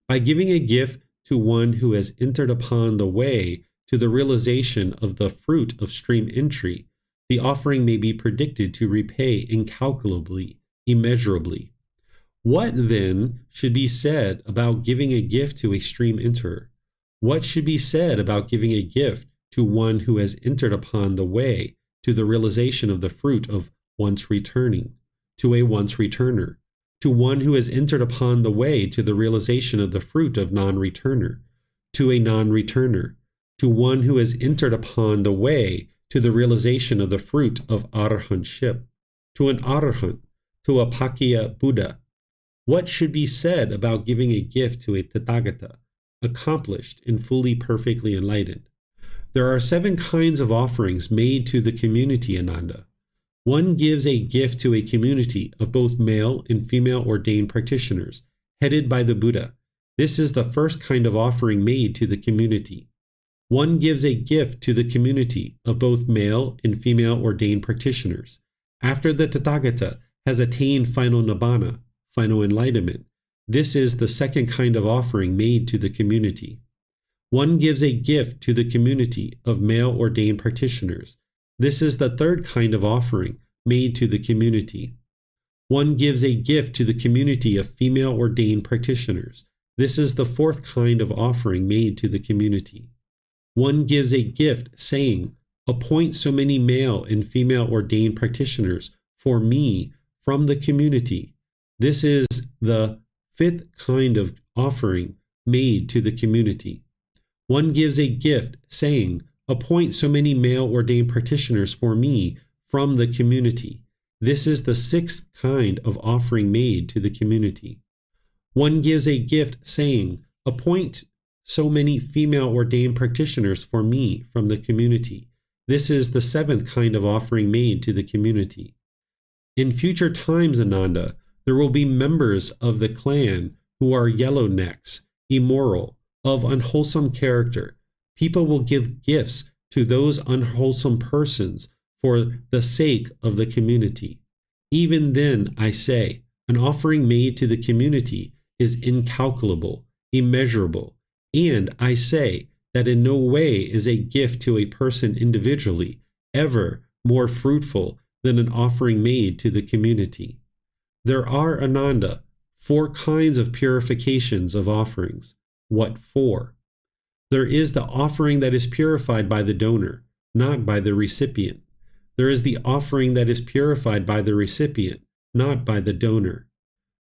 By giving a gift to one who has entered upon the way to the realization of the fruit of stream entry, the offering may be predicted to repay incalculably, immeasurably. What then should be said about giving a gift to a stream enterer? What should be said about giving a gift to one who has entered upon the way to the realization of the fruit of once returning, to a once returner, to one who has entered upon the way to the realization of the fruit of non-returner, to a non-returner, to one who has entered upon the way to the realization of the fruit of arahantship, to an arahant, to a Pakya Buddha? What should be said about giving a gift to a Tathagata, accomplished and fully perfectly enlightened? There are 7 kinds of offerings made to the community, Ananda. One gives a gift to a community of both male and female ordained practitioners, headed by the Buddha. This is the first kind of offering made to the community. One gives a gift to the community of both male and female ordained practitioners. After the Tathagata has attained final nibbana, final enlightenment, this is the second kind of offering made to the community. One gives a gift to the community of male ordained practitioners. This is the third kind of offering made to the community. One gives a gift to the community of female ordained practitioners. This is the fourth kind of offering made to the community. One gives a gift saying, appoint so many male and female ordained practitioners for me from the community. This is the fifth kind of offering made to the community. One gives a gift saying, appoint so many male ordained practitioners for me from the community. This is the 6th kind of offering made to the community. One gives a gift saying, appoint so many female ordained practitioners for me from the community. This is the 7th kind of offering made to the community. In future times, Ananda, there will be members of the clan who are yellow necks, immoral, of unwholesome character. People will give gifts to those unwholesome persons for the sake of the community. Even then, I say, an offering made to the community is incalculable, immeasurable, and I say that in no way is a gift to a person individually ever more fruitful than an offering made to the community. There are, Ananda, 4 kinds of purifications of offerings. What 4? There is the offering that is purified by the donor, not by the recipient. There is the offering that is purified by the recipient, not by the donor.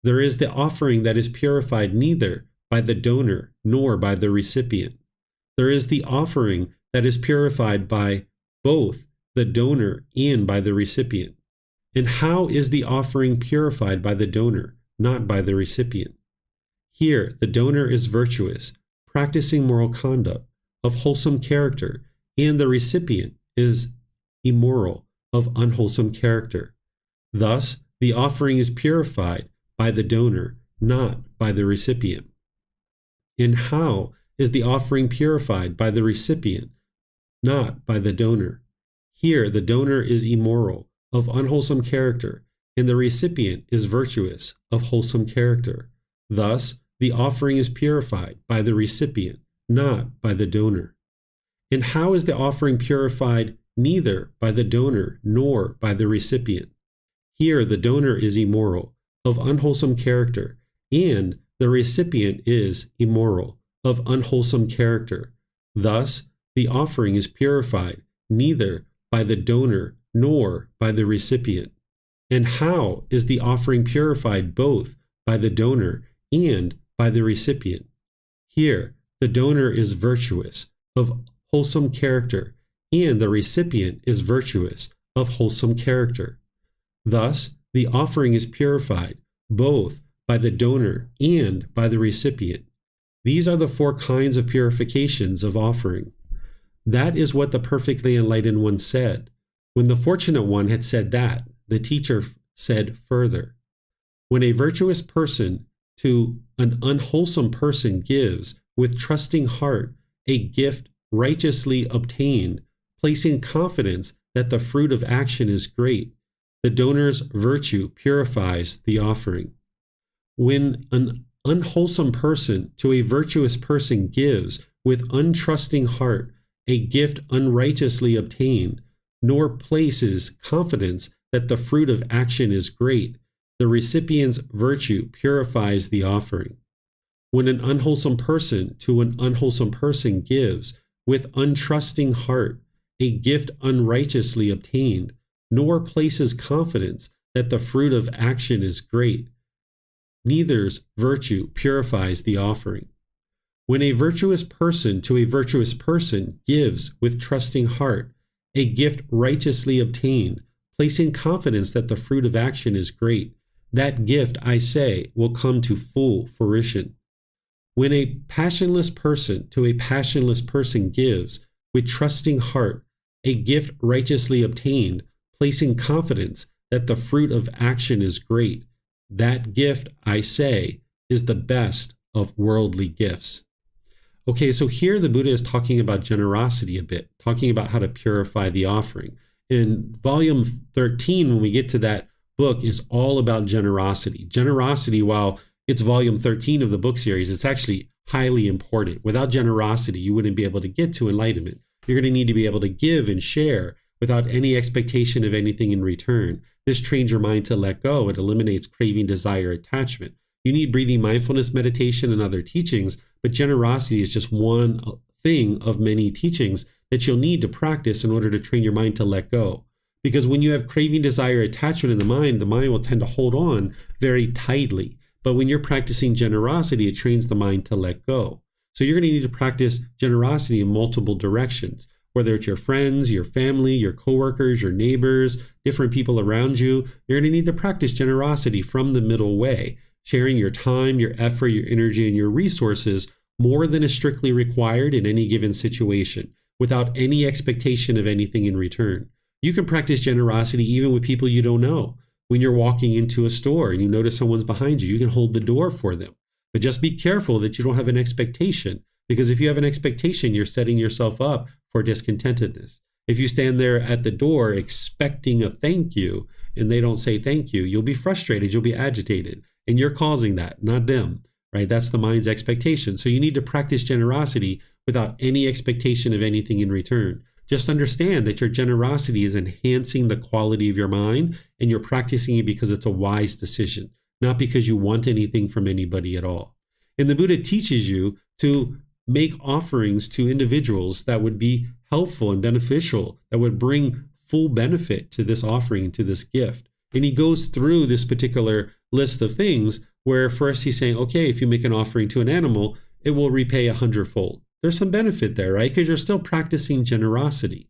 There is the offering that is purified neither by the donor nor by the recipient. There is the offering that is purified by both the donor and by the recipient. And how is the offering purified by the donor, not by the recipient? Here, the donor is virtuous, practicing moral conduct, of wholesome character, and the recipient is immoral, of unwholesome character. Thus, the offering is purified by the donor, not by the recipient. And how is the offering purified by the recipient, not by the donor? Here, the donor is immoral, of unwholesome character, and the recipient is virtuous, of wholesome character. Thus, the offering is purified by the recipient, not by the donor. And how is the offering purified neither by the donor nor by the recipient? Here, the donor is immoral, of unwholesome character, and the recipient is immoral, of unwholesome character. Thus, the offering is purified neither by the donor nor by the recipient. And how is the offering purified both by the donor and by the recipient? Here, the donor is virtuous, of wholesome character, and the recipient is virtuous, of wholesome character. Thus, the offering is purified both by the donor and by the recipient. These are the 4 kinds of purifications of offering. That is what the perfectly enlightened one said. When the fortunate one had said that, the teacher said further, when a virtuous person to an unwholesome person gives with trusting heart a gift righteously obtained, placing confidence that the fruit of action is great, the donor's virtue purifies the offering. When an unwholesome person to a virtuous person gives with untrusting heart a gift unrighteously obtained, nor places confidence that the fruit of action is great, the recipient's virtue purifies the offering. When an unwholesome person to an unwholesome person gives with untrusting heart a gift unrighteously obtained, nor places confidence that the fruit of action is great, neither's virtue purifies the offering. When a virtuous person to a virtuous person gives with trusting heart a gift righteously obtained, placing confidence that the fruit of action is great, that gift, I say, will come to full fruition. When a passionless person to a passionless person gives with trusting heart a gift righteously obtained, placing confidence that the fruit of action is great, that gift, I say, is the best of worldly gifts. Okay, so here the Buddha is talking about generosity a bit, talking about how to purify the offering. In volume 13, when we get to that book, is all about generosity. Generosity, while it's volume 13 of the book series, it's actually highly important. Without generosity, you wouldn't be able to get to enlightenment. You're going to need to be able to give and share without any expectation of anything in return. This trains your mind to let go. It eliminates craving, desire, attachment. You need breathing mindfulness meditation and other teachings, but generosity is just one thing of many teachings that you'll need to practice in order to train your mind to let go. Because when you have craving, desire, attachment in the mind will tend to hold on very tightly. But when you're practicing generosity, it trains the mind to let go. So you're going to need to practice generosity in multiple directions. whether it's your friends, your family, your coworkers, your neighbors, different people around you. You're going to need to practice generosity from the middle way, sharing your time, your effort, your energy, and your resources more than is strictly required in any given situation, without any expectation of anything in return. You can practice generosity even with people you don't know. When you're walking into a store and you notice someone's behind you, you can hold the door for them. But just be careful that you don't have an expectation, because if you have an expectation, you're setting yourself up for discontentedness. If you stand there at the door expecting a thank you and they don't say thank you, you'll be frustrated, you'll be agitated, and you're causing that, not them, right? That's the mind's expectation. So you need to practice generosity without any expectation of anything in return. Just understand that your generosity is enhancing the quality of your mind, and you're practicing it because it's a wise decision, not because you want anything from anybody at all. And the Buddha teaches you to make offerings to individuals that would be helpful and beneficial, that would bring full benefit to this offering, to this gift. And he goes through this particular list of things where first he's saying, okay, if you make an offering to an animal, it will repay 100-fold. There's some benefit there, right? Because you're still practicing generosity.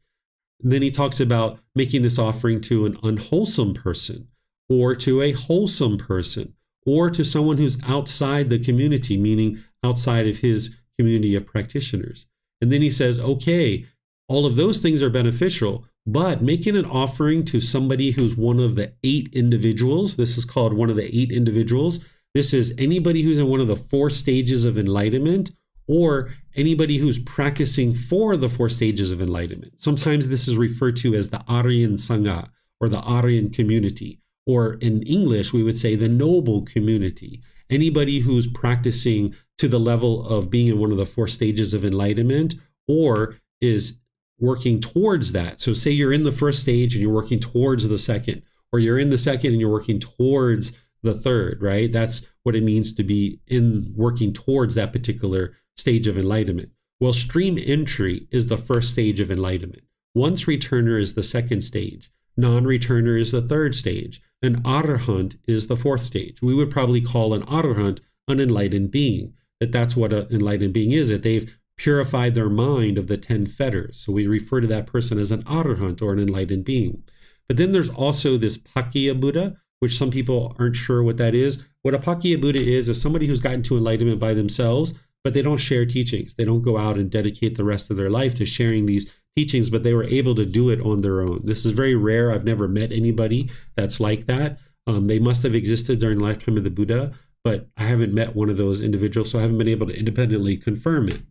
And then he talks about making this offering to an unwholesome person, or to a wholesome person, or to someone who's outside the community, meaning outside of his community of practitioners. And then he says, okay, all of those things are beneficial, but making an offering to somebody who's one of the 8 individuals, this is called one of the 8 individuals. This is anybody who's in one of the 4 stages of enlightenment, or anybody who's practicing for the 4 stages of enlightenment. Sometimes this is referred to as the Aryan Sangha, or the Aryan community, or in English, we would say the noble community. Anybody who's practicing to the level of being in one of the 4 stages of enlightenment, or is working towards that. So say you're in the first stage and you're working towards the second, or you're in the second and you're working towards the third, right? That's what it means to be in working towards that particular stage of enlightenment. Well, stream entry is the first stage of enlightenment. Once returner is the second stage. Non-returner is the third stage. An arahant is the 4th stage. We would probably call an arahant an enlightened being. That's what an enlightened being is, that they've purified their mind of the 10 fetters. So we refer to that person as an arahant, or an enlightened being. But then there's also this Pakya Buddha, which some people aren't sure what that is. What a Pakya Buddha is somebody who's gotten to enlightenment by themselves, but they don't share teachings. They don't go out and dedicate the rest of their life to sharing these teachings, but they were able to do it on their own. This is very rare. I've never met anybody that's like that. They must have existed during the lifetime of the Buddha, but I haven't met one of those individuals, so I haven't been able to independently confirm it.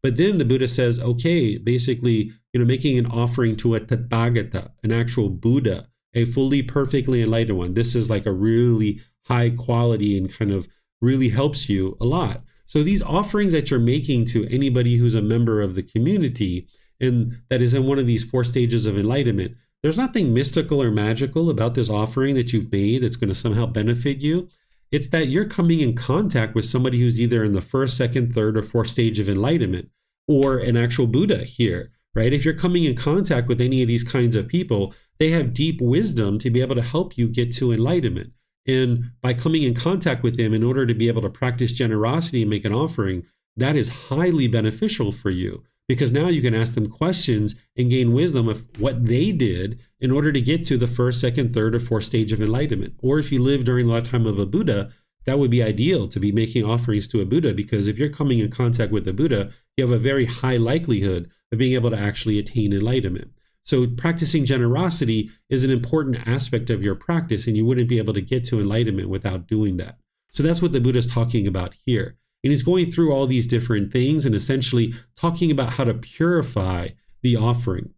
But then the Buddha says, okay, basically, making an offering to a Tathagata, an actual Buddha, a fully perfectly enlightened one. This is like a really high quality and kind of really helps you a lot. So these offerings that you're making to anybody who's a member of the community and that is in one of these 4 stages of enlightenment, there's nothing mystical or magical about this offering that you've made that's going to somehow benefit you. It's that you're coming in contact with somebody who's either in the 1st, 2nd, 3rd, or 4th stage of enlightenment, or an actual Buddha here, right? If you're coming in contact with any of these kinds of people, they have deep wisdom to be able to help you get to enlightenment. And by coming in contact with them in order to be able to practice generosity and make an offering, that is highly beneficial for you, because now you can ask them questions and gain wisdom of what they did in order to get to the 1st, 2nd, 3rd, or 4th stage of enlightenment. Or if you live during the lifetime of a Buddha, that would be ideal to be making offerings to a Buddha, because if you're coming in contact with a Buddha, you have a very high likelihood of being able to actually attain enlightenment. So practicing generosity is an important aspect of your practice, and you wouldn't be able to get to enlightenment without doing that. So that's what the Buddha is talking about here. And he's going through all these different things and essentially talking about how to purify the offering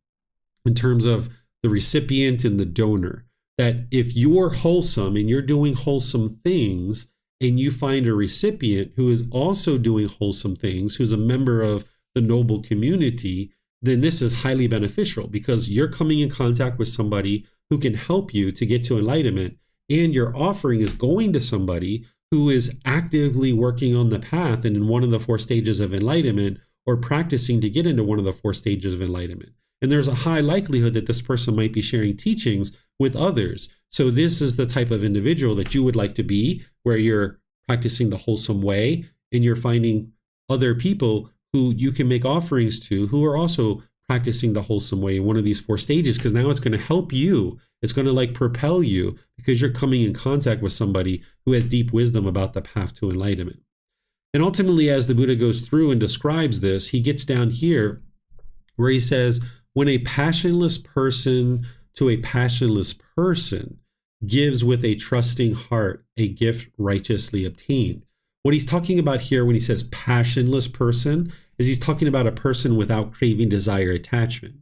in terms of the recipient and the donor. That if you're wholesome and you're doing wholesome things, and you find a recipient who is also doing wholesome things, who's a member of the noble community, then this is highly beneficial, because you're coming in contact with somebody who can help you to get to enlightenment, and your offering is going to somebody who is actively working on the path and in one of the 4 stages of enlightenment, or practicing to get into one of the 4 stages of enlightenment. And there's a high likelihood that this person might be sharing teachings with others. So this is the type of individual that you would like to be, where you're practicing the wholesome way and you're finding other people who you can make offerings to who are also practicing the wholesome way in one of these 4 stages, because now it's going to help you. It's going to like propel you because you're coming in contact with somebody who has deep wisdom about the path to enlightenment. And ultimately, as the Buddha goes through and describes this, he gets down here where he says, when a passionless person to a passionless person gives with a trusting heart a gift righteously obtained. What he's talking about here when he says passionless person is he's talking about a person without craving, desire, attachment.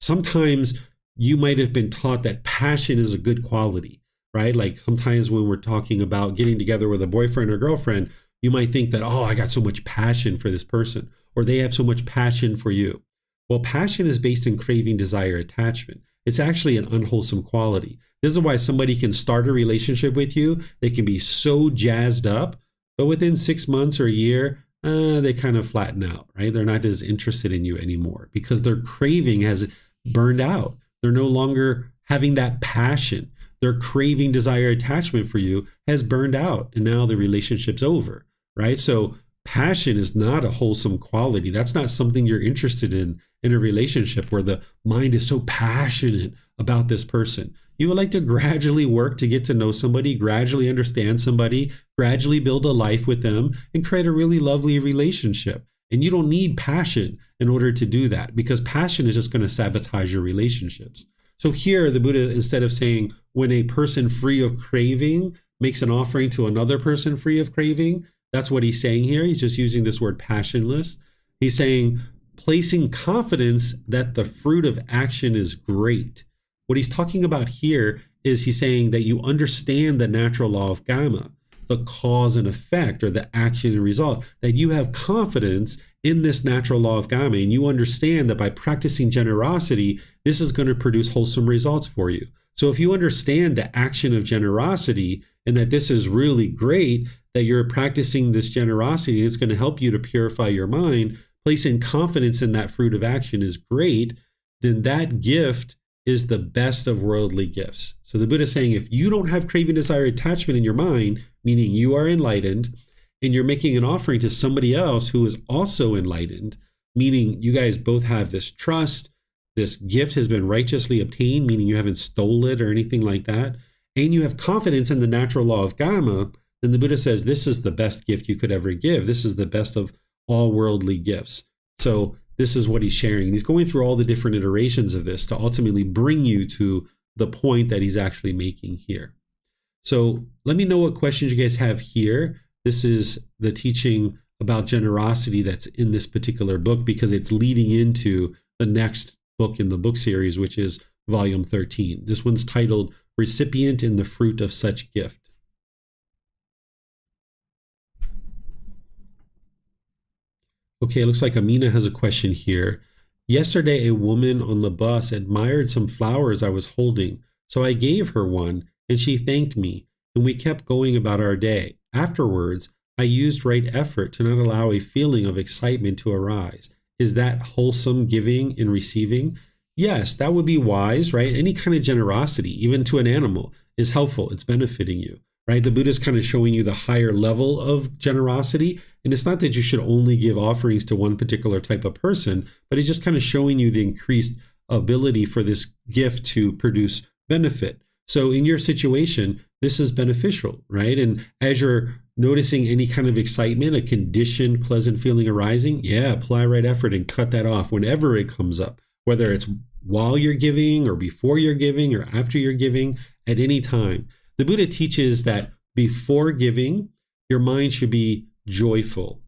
Sometimes you might have been taught that passion is a good quality, right? Like sometimes when we're talking about getting together with a boyfriend or girlfriend, you might think that, oh, I got so much passion for this person, or they have so much passion for you. Well, passion is based in craving, desire, attachment. It's actually an unwholesome quality. This is why somebody can start a relationship with you. They can be so jazzed up, but within 6 months or a year, they kind of flatten out, right? They're not as interested in you anymore because their craving has burned out. They're no longer having that passion. Their craving, desire, attachment for you has burned out, and now the relationship's over, right? So passion is not a wholesome quality. That's not something you're interested in a relationship where the mind is so passionate about this person. You would like to gradually work to get to know somebody, gradually understand somebody, gradually build a life with them, and create a really lovely relationship. And you don't need passion in order to do that, because passion is just going to sabotage your relationships. So here, the Buddha, instead of saying when a person free of craving makes an offering to another person free of craving, that's what he's saying here. He's just using this word passionless. He's saying placing confidence that the fruit of action is great. What he's talking about here is he's saying that you understand the natural law of Gama, the cause and effect, or the action and result, that you have confidence in this natural law of Gama, and you understand that by practicing generosity, this is going to produce wholesome results for you. So if you understand the action of generosity and that this is really great, that you're practicing this generosity and it's going to help you to purify your mind, placing confidence in that fruit of action is great, then that gift is the best of worldly gifts. So the Buddha is saying if you don't have craving, desire, attachment in your mind, meaning you are enlightened, and you're making an offering to somebody else who is also enlightened, meaning you guys both have this trust, this gift has been righteously obtained, meaning you haven't stolen it or anything like that, and you have confidence in the natural law of Gama, then the Buddha says this is the best gift you could ever give. This is the best of all worldly gifts. So this is what he's sharing. He's going through all the different iterations of this to ultimately bring you to the point that he's actually making here. So let me know what questions you guys have here. This is the teaching about generosity that's in this particular book because it's leading into the next book in the book series, which is volume 13. This one's titled Recipient in the Fruit of Such Gift. Okay, it looks like Amina has a question here. Yesterday, a woman on the bus admired some flowers I was holding, so I gave her one, and she thanked me, and we kept going about our day. Afterwards, I used right effort to not allow a feeling of excitement to arise. Is that wholesome giving and receiving? Yes, that would be wise, right? Any kind of generosity, even to an animal, is helpful. It's benefiting you, right? The Buddha is kind of showing you the higher level of generosity. And it's not that you should only give offerings to one particular type of person, but it's just kind of showing you the increased ability for this gift to produce benefit. So in your situation, this is beneficial, right? And as you're noticing any kind of excitement, a conditioned, pleasant feeling arising, apply right effort and cut that off whenever it comes up, whether it's while you're giving or before you're giving or after you're giving, at any time. The Buddha teaches that before giving, your mind should be joyful.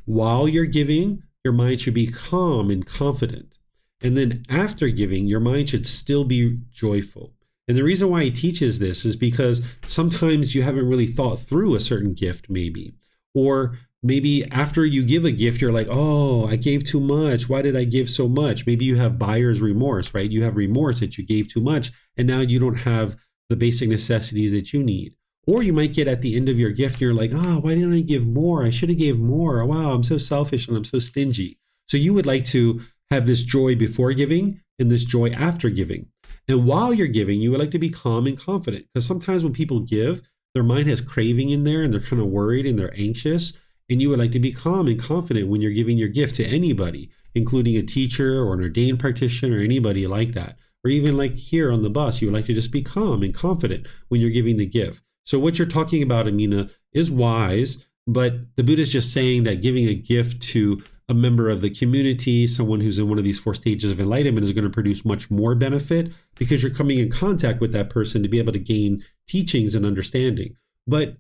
While you're giving, your mind should be calm and confident. And then after giving, your mind should still be joyful. And the reason why he teaches this is because sometimes you haven't really thought through a certain gift, maybe. Or maybe after you give a gift, you're like, oh, I gave too much. Why did I give so much? Maybe you have buyer's remorse, right? You have remorse that you gave too much, and now you don't have the basic necessities that you need. Or you might get at the end of your gift and you're like, oh, why didn't I give more? I should have gave more. Wow, I'm so selfish and I'm so stingy. So you would like to have this joy before giving and this joy after giving. And while you're giving, you would like to be calm and confident. Because sometimes when people give, their mind has craving in there and they're kind of worried and they're anxious. and you would like to be calm and confident when you're giving your gift to anybody, including a teacher or an ordained practitioner or anybody like that. Or even like here on the bus, you would like to just be calm and confident when you're giving the gift. So what you're talking about, Amina, is wise, but the Buddha is just saying that giving a gift to a member of the community, someone who's in one of these 4 stages of enlightenment, is going to produce much more benefit because you're coming in contact with that person to be able to gain teachings and understanding. But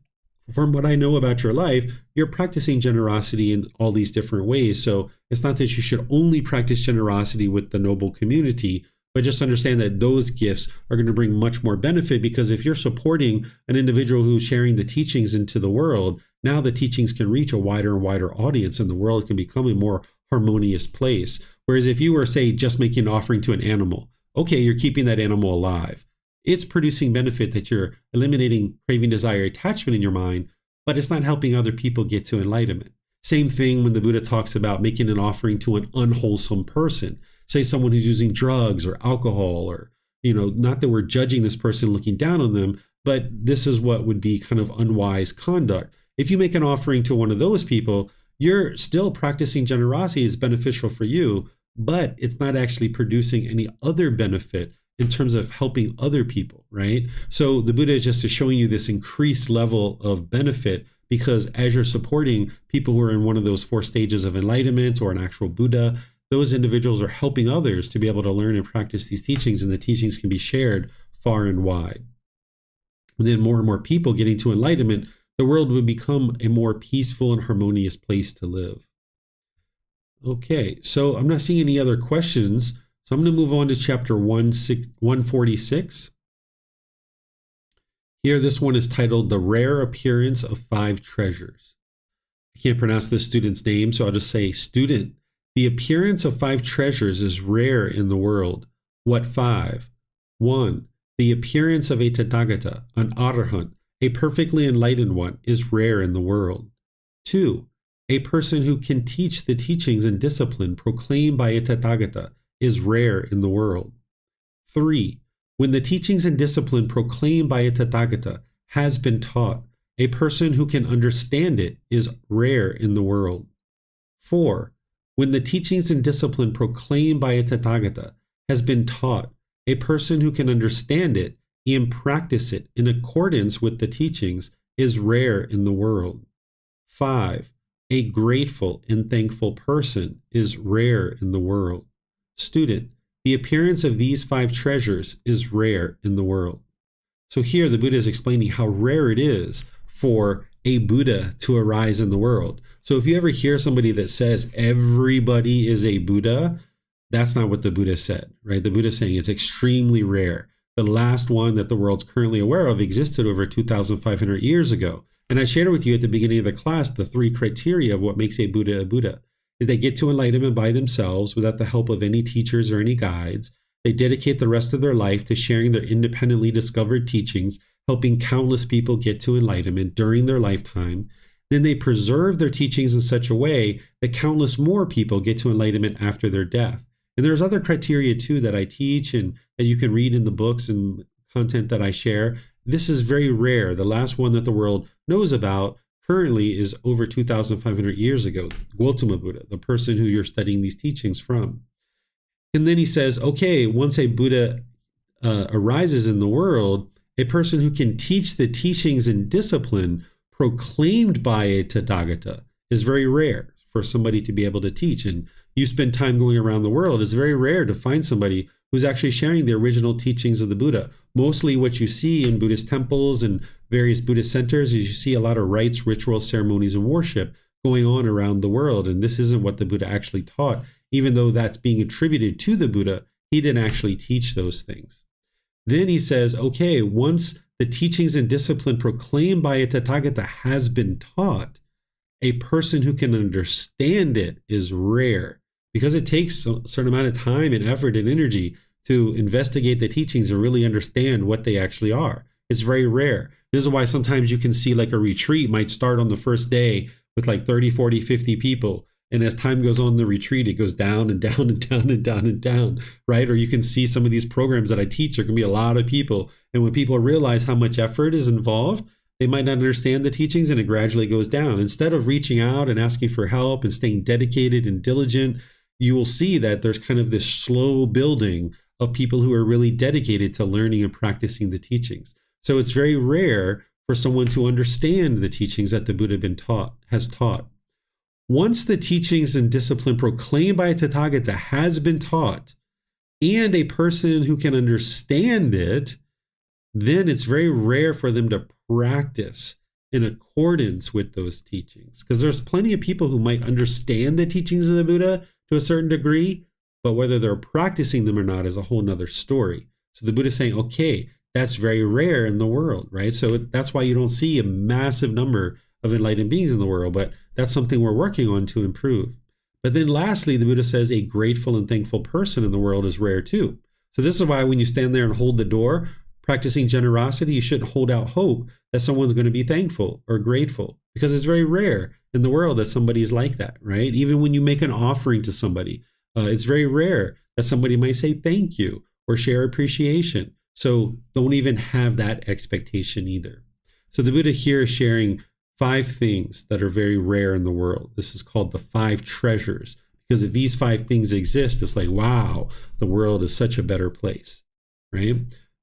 from what I know about your life, you're practicing generosity in all these different ways. So it's not that you should only practice generosity with the noble community, but just understand that those gifts are going to bring much more benefit, because if you're supporting an individual who's sharing the teachings into the world, now the teachings can reach a wider and wider audience and the world can become a more harmonious place. Whereas if you were, say, just making an offering to an animal, okay, you're keeping that animal alive. It's producing benefit that you're eliminating craving, desire, attachment in your mind, but it's not helping other people get to enlightenment. Same thing when the Buddha talks about making an offering to an unwholesome person. Say someone who's using drugs or alcohol, or, not that we're judging this person, looking down on them, but this is what would be kind of unwise conduct. If you make an offering to one of those people, you're still practicing generosity. It's beneficial for you, but it's not actually producing any other benefit in terms of helping other people, right? So the Buddha is just showing you this increased level of benefit, because as you're supporting people who are in one of those 4 stages of enlightenment or an actual Buddha, those individuals are helping others to be able to learn and practice these teachings, and the teachings can be shared far and wide. And then more and more people getting to enlightenment, the world would become a more peaceful and harmonious place to live. Okay, so I'm not seeing any other questions, so I'm going to move on to chapter 146. Here, this one is titled The Rare Appearance of 5 Treasures. I can't pronounce this student's name, so I'll just say, student, the appearance of 5 treasures is rare in the world. What 5? 1. The appearance of a Tathagata, an Arahant, a perfectly enlightened one, is rare in the world. 2. A person who can teach the teachings and discipline proclaimed by a Tathagata is rare in the world. 3. When the teachings and discipline proclaimed by a Tathagata has been taught, a person who can understand it is rare in the world. 4. When the teachings and discipline proclaimed by a Tathagata has been taught, a person who can understand it and practice it in accordance with the teachings is rare in the world. 5. A grateful and thankful person is rare in the world. Student, the appearance of these 5 treasures is rare in the world. So here the Buddha is explaining how rare it is for a Buddha to arise in the world. So if you ever hear somebody that says everybody is a Buddha, that's not what the Buddha said, right? The Buddha is saying it's extremely rare. The last one that the world's currently aware of existed over 2,500 years ago. And I shared with you at the beginning of the class the 3 criteria of what makes a Buddha is they get to enlightenment by themselves without the help of any teachers or any guides. They dedicate the rest of their life to sharing their independently discovered teachings, helping countless people get to enlightenment during their lifetime. Then they preserve their teachings in such a way that countless more people get to enlightenment after their death. And there's other criteria too that I teach and that you can read in the books and content that I share. This is very rare. The last one that the world knows about currently is over 2,500 years ago, Gotama Buddha, the person who you're studying these teachings from. And then he says, okay, once a Buddha arises in the world, a person who can teach the teachings and discipline proclaimed by a Tathagata is very rare for somebody to be able to teach. And you spend time going around the world, it's very rare to find somebody who's actually sharing the original teachings of the Buddha. Mostly what you see in Buddhist temples and various Buddhist centers is you see a lot of rites, rituals, ceremonies, and worship going on around the world. And this isn't what the Buddha actually taught. Even though that's being attributed to the Buddha, he didn't actually teach those things. Then he says, okay, once the teachings and discipline proclaimed by a Tathagata has been taught, a person who can understand it is rare, because it takes a certain amount of time and effort and energy to investigate the teachings and really understand what they actually are. It's very rare. This is why sometimes you can see like a retreat might start on the first day with like 30, 40, 50 people. And as time goes on in the retreat, it goes down and down and down and down and down, right? Or you can see some of these programs that I teach, there can be a lot of people. And when people realize how much effort is involved, they might not understand the teachings and it gradually goes down. Instead of reaching out and asking for help and staying dedicated and diligent, you will see that there's kind of this slow building of people who are really dedicated to learning and practicing the teachings. So it's very rare for someone to understand the teachings that the Buddha has taught. Once the teachings and discipline proclaimed by a Tathagata has been taught, and a person who can understand it, then it's very rare for them to practice in accordance with those teachings. Because there's plenty of people who might understand the teachings of the Buddha to a certain degree, but whether they're practicing them or not is a whole nother story. So the Buddha is saying, okay, that's very rare in the world, right? So that's why you don't see a massive number of enlightened beings in the world, but that's something we're working on to improve. But then lastly, the Buddha says a grateful and thankful person in the world is rare too. So this is why when you stand there and hold the door, practicing generosity, you shouldn't hold out hope that someone's going to be thankful or grateful, because it's very rare in the world that somebody's like that, right? Even when you make an offering to somebody, it's very rare that somebody might say thank you or share appreciation. So don't even have that expectation either. So the Buddha here is sharing 5 things that are very rare in the world. This is called the 5 treasures, because if these 5 things exist, it's like, wow, the world is such a better place, right?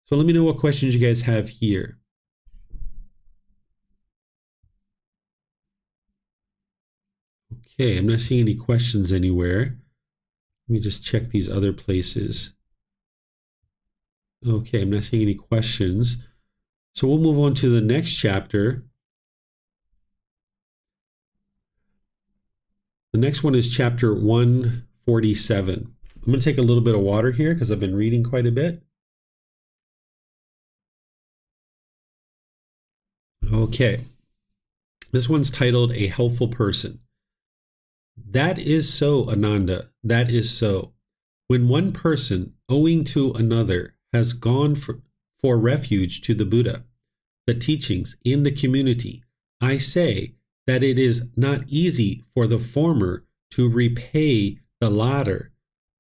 So let me know what questions you guys have here. Okay, I'm not seeing any questions anywhere. Let me just check these other places. Okay, I'm not seeing any questions. So we'll move on to the next chapter. The next one is chapter 147. I'm going to take a little bit of water here because I've been reading quite a bit. Okay, this one's titled A Helpful Person. That is so, Ananda, that is so. When one person, owing to another, has gone for refuge to the Buddha, the teachings, and the community, I say that it is not easy for the former to repay the latter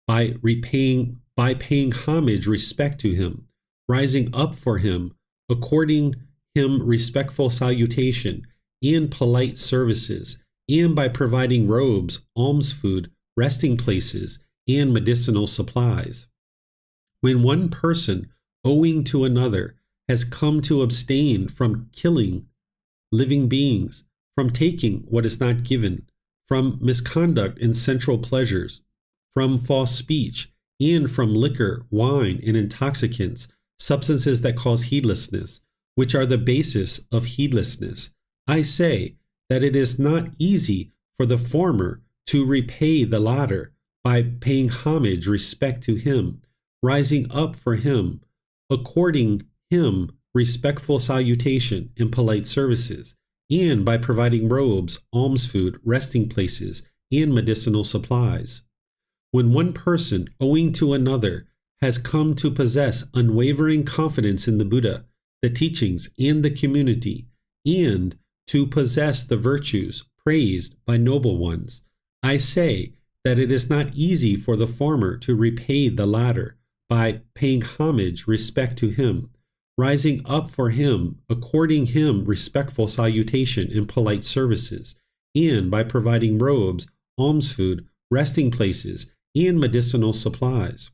by paying homage, respect to him, rising up for him, according him respectful salutation and polite services, and by providing robes, alms food, resting places, and medicinal supplies. When one person, owing to another, has come to abstain from killing living beings, from taking what is not given, from misconduct in sensual pleasures, from false speech, and from liquor, wine, and intoxicants, substances that cause heedlessness, which are the basis of heedlessness, I say that it is not easy for the former to repay the latter by paying homage, respect to him, rising up for him, according him respectful salutation and polite services, and by providing robes, alms food, resting places, and medicinal supplies. When one person, owing to another, has come to possess unwavering confidence in the Buddha, the teachings, and the community, and to possess the virtues praised by noble ones, I say that it is not easy for the former to repay the latter by paying homage, respect to him, rising up for him, according him respectful salutation and polite services, and by providing robes, alms food, resting places, and medicinal supplies.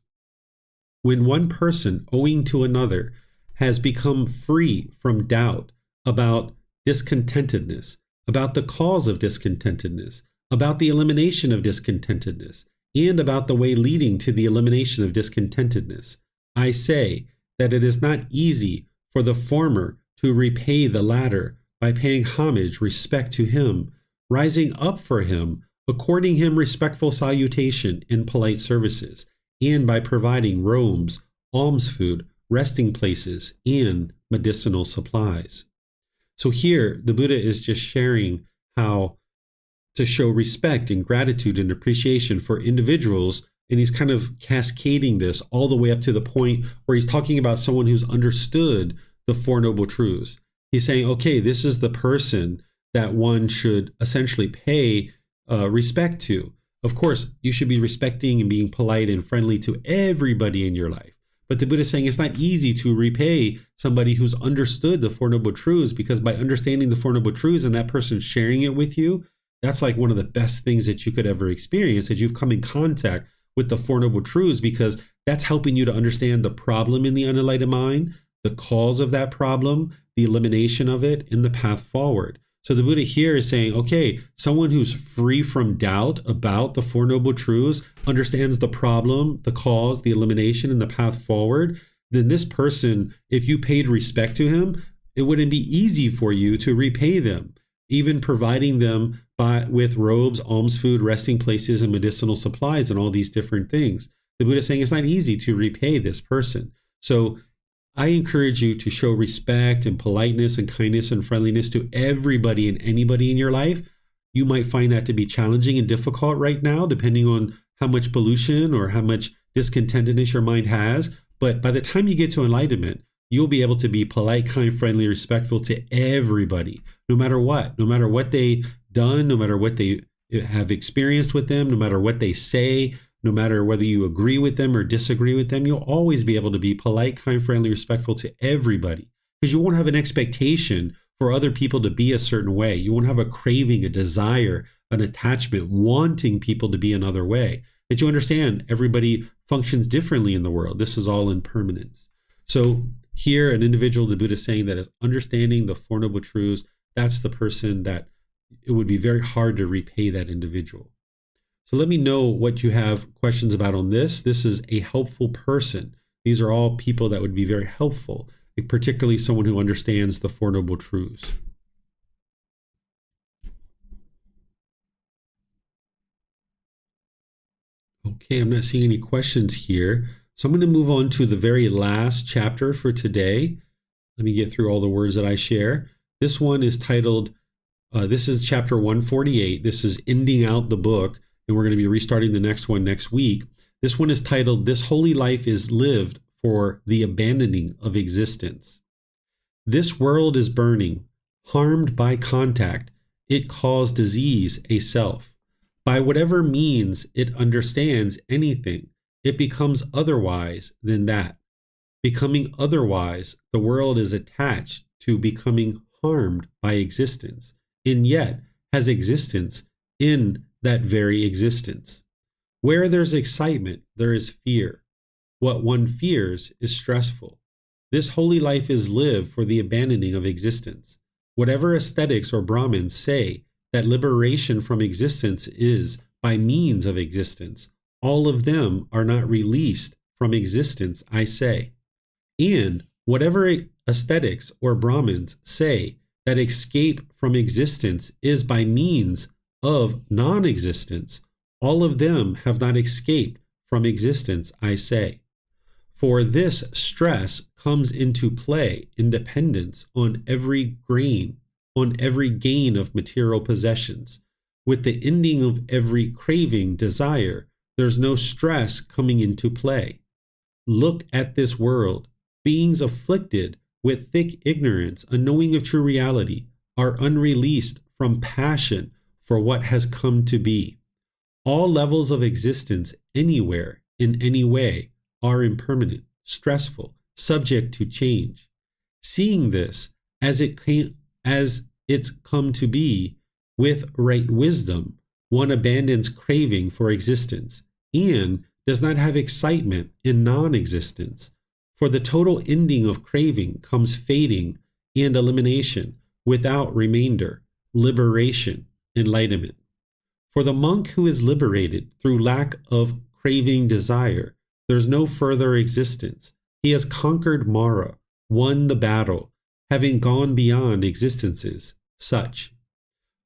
When one person, owing to another, has become free from doubt about discontentedness, about the cause of discontentedness, about the elimination of discontentedness, and about the way leading to the elimination of discontentedness, I say that it is not easy for the former to repay the latter by paying homage, respect to him, rising up for him, according him respectful salutation and polite services, and by providing robes, alms food, resting places, and medicinal supplies. So here, the Buddha is just sharing how to show respect and gratitude and appreciation for individuals, and he's kind of cascading this all the way up to the point where he's talking about someone who's understood the Four Noble Truths. He's saying, okay, this is the person that one should essentially pay respect to. Of course, you should be respecting and being polite and friendly to everybody in your life. But the Buddha is saying it's not easy to repay somebody who's understood the Four Noble Truths, because by understanding the Four Noble Truths and that person sharing it with you, that's like one of the best things that you could ever experience, that you've come in contact with the Four Noble Truths, because that's helping you to understand the problem in the unenlightened mind, the cause of that problem, the elimination of it, and the path forward. So the Buddha here is saying, okay, someone who's free from doubt about the Four Noble Truths, understands the problem, the cause, the elimination, and the path forward, then this person, if you paid respect to him, it wouldn't be easy for you to repay them, even providing them with robes, alms food, resting places, and medicinal supplies, and all these different things. The Buddha is saying it's not easy to repay this person. So I encourage you to show respect and politeness and kindness and friendliness to everybody and anybody in your life. You might find that to be challenging and difficult right now, depending on how much pollution or how much discontentedness your mind has. But by the time you get to enlightenment, you'll be able to be polite, kind, friendly, respectful to everybody, no matter what they've done, no matter what they have experienced with them, no matter what they say, no matter whether you agree with them or disagree with them. You'll always be able to be polite, kind, friendly, respectful to everybody, because you won't have an expectation for other people to be a certain way. You won't have a craving, a desire, an attachment, wanting people to be another way. That you understand everybody functions differently in the world. This is all impermanence. So here, an individual, the Buddha is saying that is understanding the Four Noble Truths, that's the person that it would be very hard to repay that individual. So let me know what you have questions about on this. This is a helpful person. These are all people that would be very helpful, particularly someone who understands the Four Noble Truths. Okay, I'm not seeing any questions here. So I'm going to move on to the very last chapter for today. Let me get through all the words that I share. This one is titled, this is chapter 148. This is ending out the book, and we're going to be restarting the next one next week. This one is titled, This Holy Life is Lived for the Abandoning of Existence. This world is burning, harmed by contact. It calls disease a self. By whatever means it understands anything, it becomes otherwise than that. Becoming otherwise, the world is attached to becoming harmed by existence, and yet has existence in that very existence. Where there's excitement, there is fear. What one fears is stressful. This holy life is lived for the abandoning of existence. Whatever ascetics or Brahmins say that liberation from existence is by means of existence, all of them are not released from existence, I say. And whatever ascetics or Brahmins say that escape from existence is by means of non-existence, all of them have not escaped from existence, I say. For this stress comes into play in dependence on every gain of material possessions. With the ending of every craving, desire, there's no stress coming into play. Look at this world. Beings afflicted with thick ignorance, unknowing of true reality, are unreleased from passion for what has come to be. All levels of existence anywhere, in any way, are impermanent, stressful, subject to change. Seeing this as it's come to be, with right wisdom, one abandons craving for existence and does not have excitement in non-existence. For the total ending of craving comes fading and elimination without remainder, liberation, enlightenment. For the monk who is liberated through lack of craving desire, there's no further existence. He has conquered Mara, won the battle, having gone beyond existences such.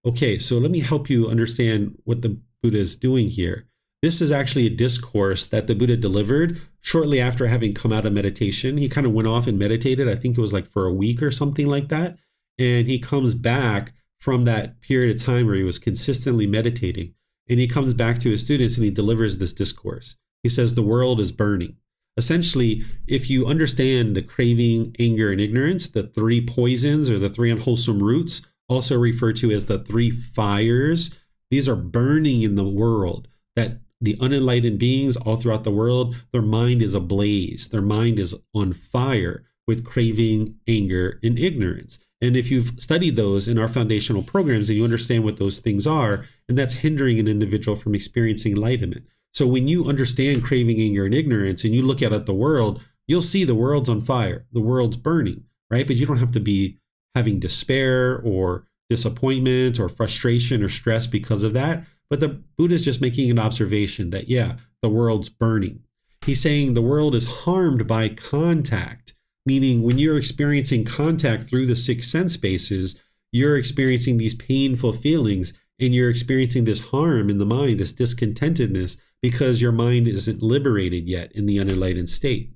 Okay, so let me help you understand what the Buddha is doing here. This is actually a discourse that the Buddha delivered shortly after having come out of meditation. He kind of went off and meditated. I think it was like for a week or something like that. And he comes back from that period of time where he was consistently meditating. And he comes back to his students and he delivers this discourse. He says, the world is burning. Essentially, if you understand the craving, anger, and ignorance, the three poisons or the three unwholesome roots, also referred to as the three fires, these are burning in the world that the unenlightened beings all throughout the world, their mind is ablaze. Their mind is on fire with craving, anger, and ignorance. And if you've studied those in our foundational programs and you understand what those things are, and that's hindering an individual from experiencing enlightenment. So when you understand craving, anger, and ignorance, and you look at the world, you'll see the world's on fire, the world's burning, right? But you don't have to be having despair or disappointment or frustration or stress because of that. But the Buddha is just making an observation that, yeah, the world's burning. He's saying the world is harmed by contact, meaning when you're experiencing contact through the six sense bases, you're experiencing these painful feelings and you're experiencing this harm in the mind, this discontentedness, because your mind isn't liberated yet in the unenlightened state.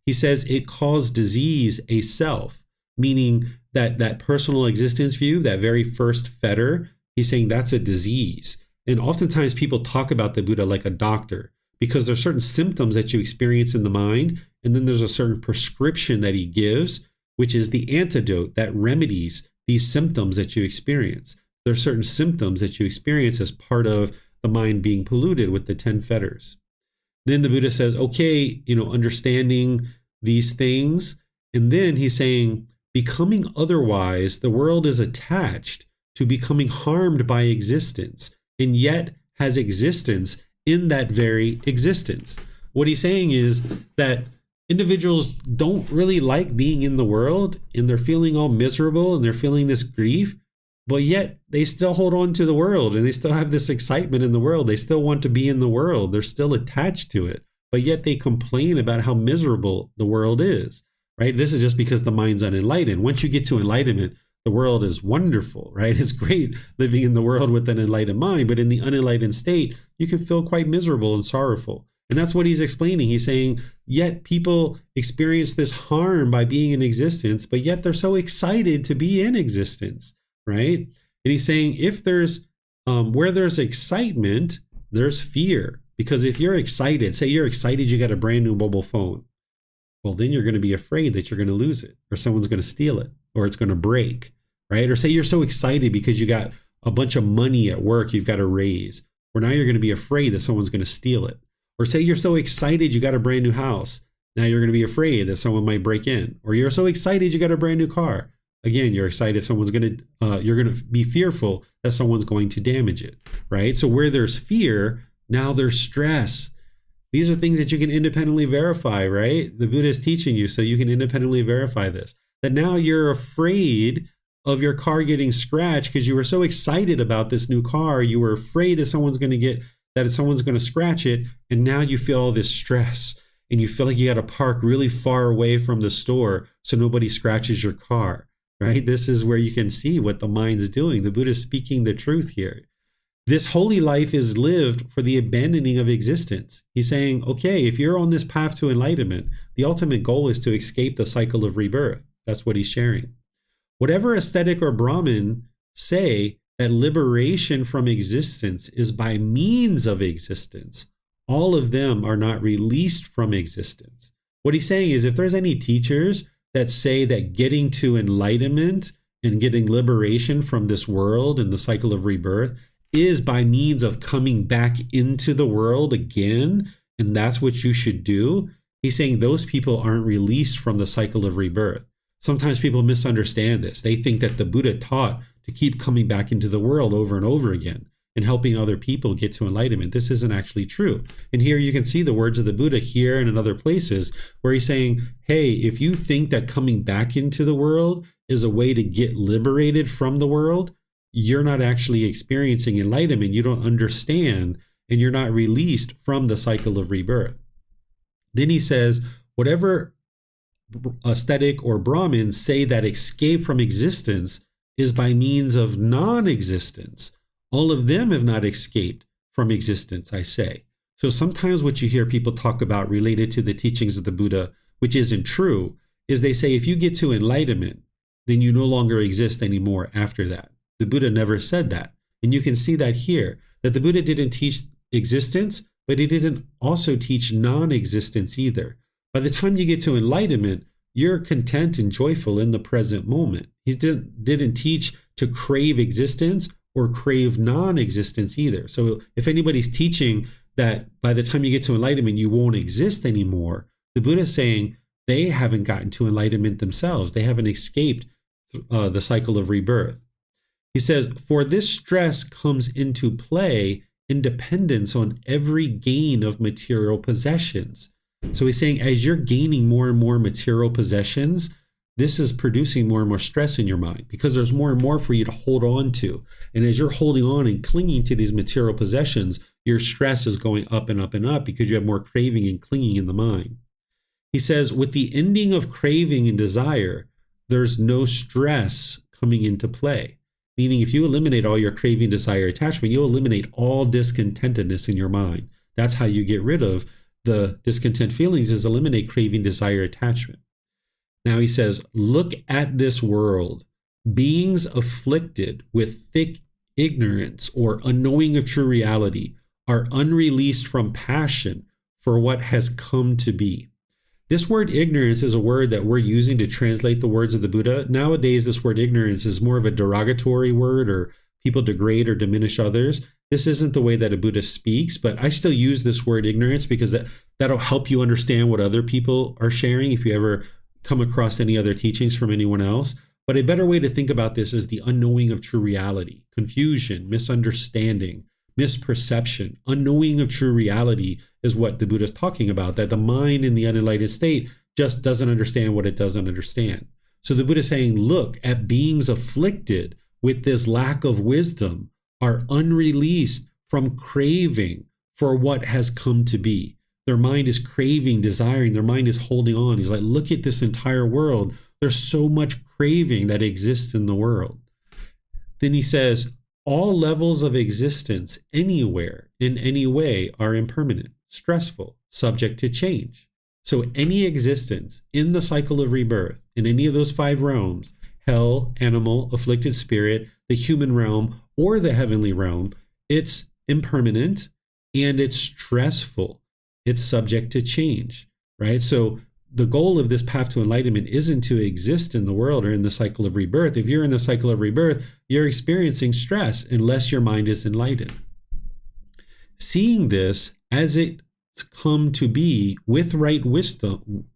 He says it calls disease a self, meaning that personal existence view, that very first fetter, he's saying that's a disease. And oftentimes people talk about the Buddha like a doctor, because there's certain symptoms that you experience in the mind, and then there's a certain prescription that he gives, which is the antidote that remedies these symptoms that you experience. There are certain symptoms that you experience as part of the mind being polluted with the 10 fetters. Then the Buddha says, okay, understanding these things. And then he's saying, becoming otherwise, the world is attached to becoming harmed by existence, and yet has existence in that very existence. What he's saying is that individuals don't really like being in the world, and they're feeling all miserable, and they're feeling this grief, but yet they still hold on to the world, and they still have this excitement in the world. They still want to be in the world. They're still attached to it, but yet they complain about how miserable the world is, right? This is just because the mind's unenlightened. Once you get to enlightenment, the world is wonderful, right? It's great living in the world with an enlightened mind, but in the unenlightened state, you can feel quite miserable and sorrowful. And that's what he's explaining. He's saying, yet people experience this harm by being in existence, but yet they're so excited to be in existence, right? And he's saying, if there's, where there's excitement, there's fear. Because if you're excited, say you're excited you got a brand new mobile phone, well, then you're going to be afraid that you're going to lose it, or someone's going to steal it, or it's going to break, right? Or say you're so excited because you got a bunch of money at work you've got to raise, or now you're going to be afraid that someone's going to steal it. Or say you're so excited you got a brand new house, now you're going to be afraid that someone might break in. Or you're so excited you got a brand new car, again, you're excited someone's going to, you're going to be fearful that someone's going to damage it, right? So where there's fear, now there's stress. These are things that you can independently verify, right? The Buddha is teaching you so you can independently verify this. That now you're afraid of your car getting scratched because you were so excited about this new car. You were afraid that someone's going to scratch it. And now you feel all this stress and you feel like you got to park really far away from the store so nobody scratches your car, right? This is where you can see what the mind's doing. The Buddha is speaking the truth here. This holy life is lived for the abandoning of existence. He's saying, okay, if you're on this path to enlightenment, the ultimate goal is to escape the cycle of rebirth. That's what he's sharing. Whatever ascetic or Brahmin say that liberation from existence is by means of existence, all of them are not released from existence. What he's saying is if there's any teachers that say that getting to enlightenment and getting liberation from this world and the cycle of rebirth is by means of coming back into the world again, and that's what you should do, he's saying those people aren't released from the cycle of rebirth. Sometimes people misunderstand this. They think that the Buddha taught to keep coming back into the world over and over again and helping other people get to enlightenment. This isn't actually true. And here you can see the words of the Buddha here and in other places where he's saying, hey, if you think that coming back into the world is a way to get liberated from the world, you're not actually experiencing enlightenment. You don't understand, and you're not released from the cycle of rebirth. Then he says, whatever ascetic or Brahmins say that escape from existence is by means of non-existence, all of them have not escaped from existence, I say. So sometimes what you hear people talk about related to the teachings of the Buddha, which isn't true, is they say if you get to enlightenment, then you no longer exist anymore after that. The Buddha never said that. And you can see that here, that the Buddha didn't teach existence, but he didn't also teach non-existence either. By the time you get to enlightenment, you're content and joyful in the present moment. He didn't teach to crave existence or crave non-existence either. So if anybody's teaching that by the time you get to enlightenment, you won't exist anymore. The Buddha is saying they haven't gotten to enlightenment themselves. They haven't escaped the cycle of rebirth. He says, for this stress comes into play in dependence on every gain of material possessions. So he's saying, as you're gaining more and more material possessions, this is producing more and more stress in your mind because there's more and more for you to hold on to. And as you're holding on and clinging to these material possessions, your stress is going up and up and up because you have more craving and clinging in the mind. He says, with the ending of craving and desire, there's no stress coming into play. Meaning, if you eliminate all your craving, desire, attachment, you'll eliminate all discontentedness in your mind. That's how you get rid of the discontent feelings, is eliminate craving, desire, attachment. Now he says, look at this world. Beings afflicted with thick ignorance or unknowing of true reality are unreleased from passion for what has come to be. This word ignorance is a word that we're using to translate the words of the Buddha. Nowadays, this word ignorance is more of a derogatory word, or people degrade or diminish others. This isn't the way that a Buddha speaks, but I still use this word ignorance because that'll help you understand what other people are sharing if you ever come across any other teachings from anyone else. But a better way to think about this is the unknowing of true reality, confusion, misunderstanding, misperception. Unknowing of true reality is what the Buddha is talking about, that the mind in the unenlightened state just doesn't understand what it doesn't understand. So the Buddha is saying, look at beings afflicted with this lack of wisdom are unreleased from craving for what has come to be. Their mind is craving, desiring, their mind is holding on. He's like, look at this entire world. There's so much craving that exists in the world. Then he says, all levels of existence anywhere, in any way, are impermanent, stressful, subject to change. So any existence in the cycle of rebirth, in any of those 5 realms, hell, animal, afflicted spirit, the human realm, or the heavenly realm, it's impermanent and it's stressful. It's subject to change, right? So the goal of this path to enlightenment isn't to exist in the world or in the cycle of rebirth. If you're in the cycle of rebirth, you're experiencing stress unless your mind is enlightened. Seeing this as it's come to be with right wisdom,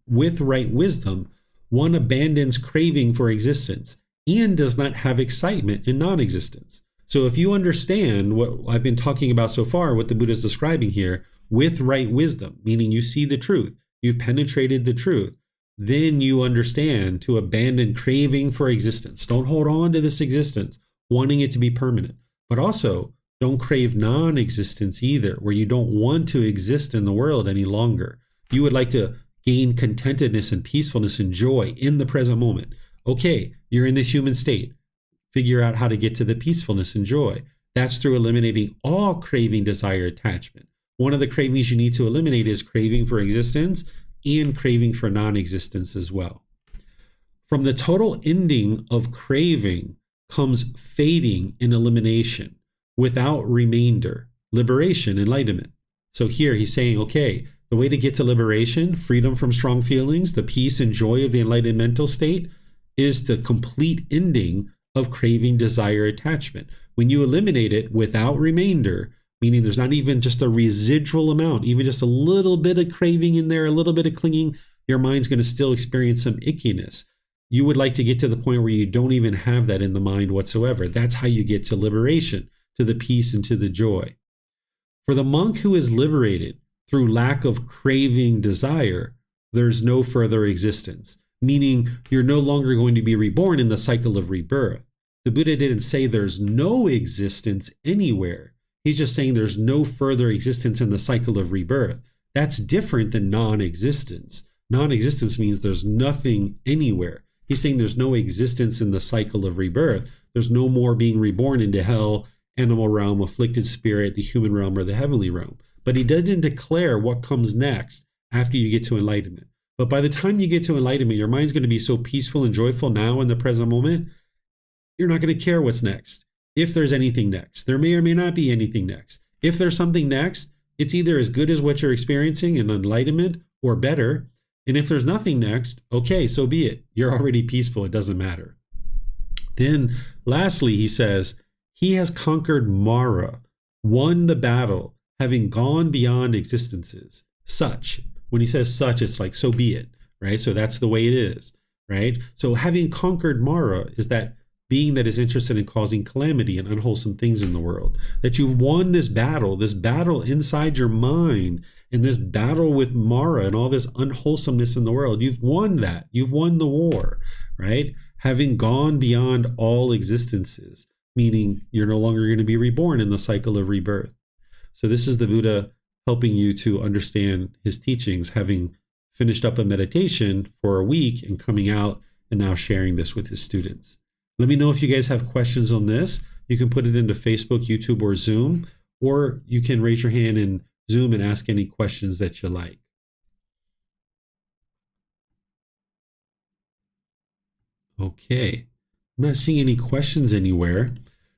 one abandons craving for existence and does not have excitement in non-existence. So if you understand what I've been talking about so far, what the Buddha is describing here, with right wisdom, meaning you see the truth, you've penetrated the truth, then you understand to abandon craving for existence. Don't hold on to this existence, wanting it to be permanent. But also, don't crave non-existence either, where you don't want to exist in the world any longer. You would like to gain contentedness and peacefulness and joy in the present moment. Okay, you're in this human state. Figure out how to get to the peacefulness and joy. That's through eliminating all craving, desire, attachment. One of the cravings you need to eliminate is craving for existence and craving for non-existence as well. From the total ending of craving comes fading and elimination without remainder, liberation, enlightenment. So here he's saying, okay, the way to get to liberation, freedom from strong feelings, the peace and joy of the enlightened mental state, is the complete ending of craving, desire, attachment. When you eliminate it without remainder, meaning there's not even just a residual amount, even just a little bit of craving in there, a little bit of clinging, your mind's going to still experience some ickiness. You would like to get to the point where you don't even have that in the mind whatsoever. That's how you get to liberation, to the peace and to the joy. For the monk who is liberated through lack of craving, desire, there's no further existence, meaning you're no longer going to be reborn in the cycle of rebirth. The Buddha didn't say there's no existence anywhere. He's just saying there's no further existence in the cycle of rebirth. That's different than non-existence. Non-existence means there's nothing anywhere. He's saying there's no existence in the cycle of rebirth. There's no more being reborn into hell, animal realm, afflicted spirit, the human realm, or the heavenly realm. But he doesn't declare what comes next after you get to enlightenment. But by the time you get to enlightenment, your mind's going to be so peaceful and joyful now in the present moment, you're not going to care what's next. If there's anything next, there may or may not be anything next. If there's something next, it's either as good as what you're experiencing in enlightenment or better. And if there's nothing next, okay, so be it. You're already peaceful. It doesn't matter. Then lastly, he says, he has conquered Mara, won the battle, having gone beyond existences. Such, when he says such, it's like, so be it, right? So that's the way it is, right? So having conquered Mara is that being that is interested in causing calamity and unwholesome things in the world. That you've won this battle inside your mind, and this battle with Mara and all this unwholesomeness in the world. You've won that. You've won the war, right? Having gone beyond all existences, meaning you're no longer going to be reborn in the cycle of rebirth. So this is the Buddha helping you to understand his teachings, having finished up a meditation for a week and coming out and now sharing this with his students. Let me know if you guys have questions on this. You can put it into Facebook, YouTube, or Zoom, or you can raise your hand in Zoom and ask any questions that you like. Okay, I'm not seeing any questions anywhere.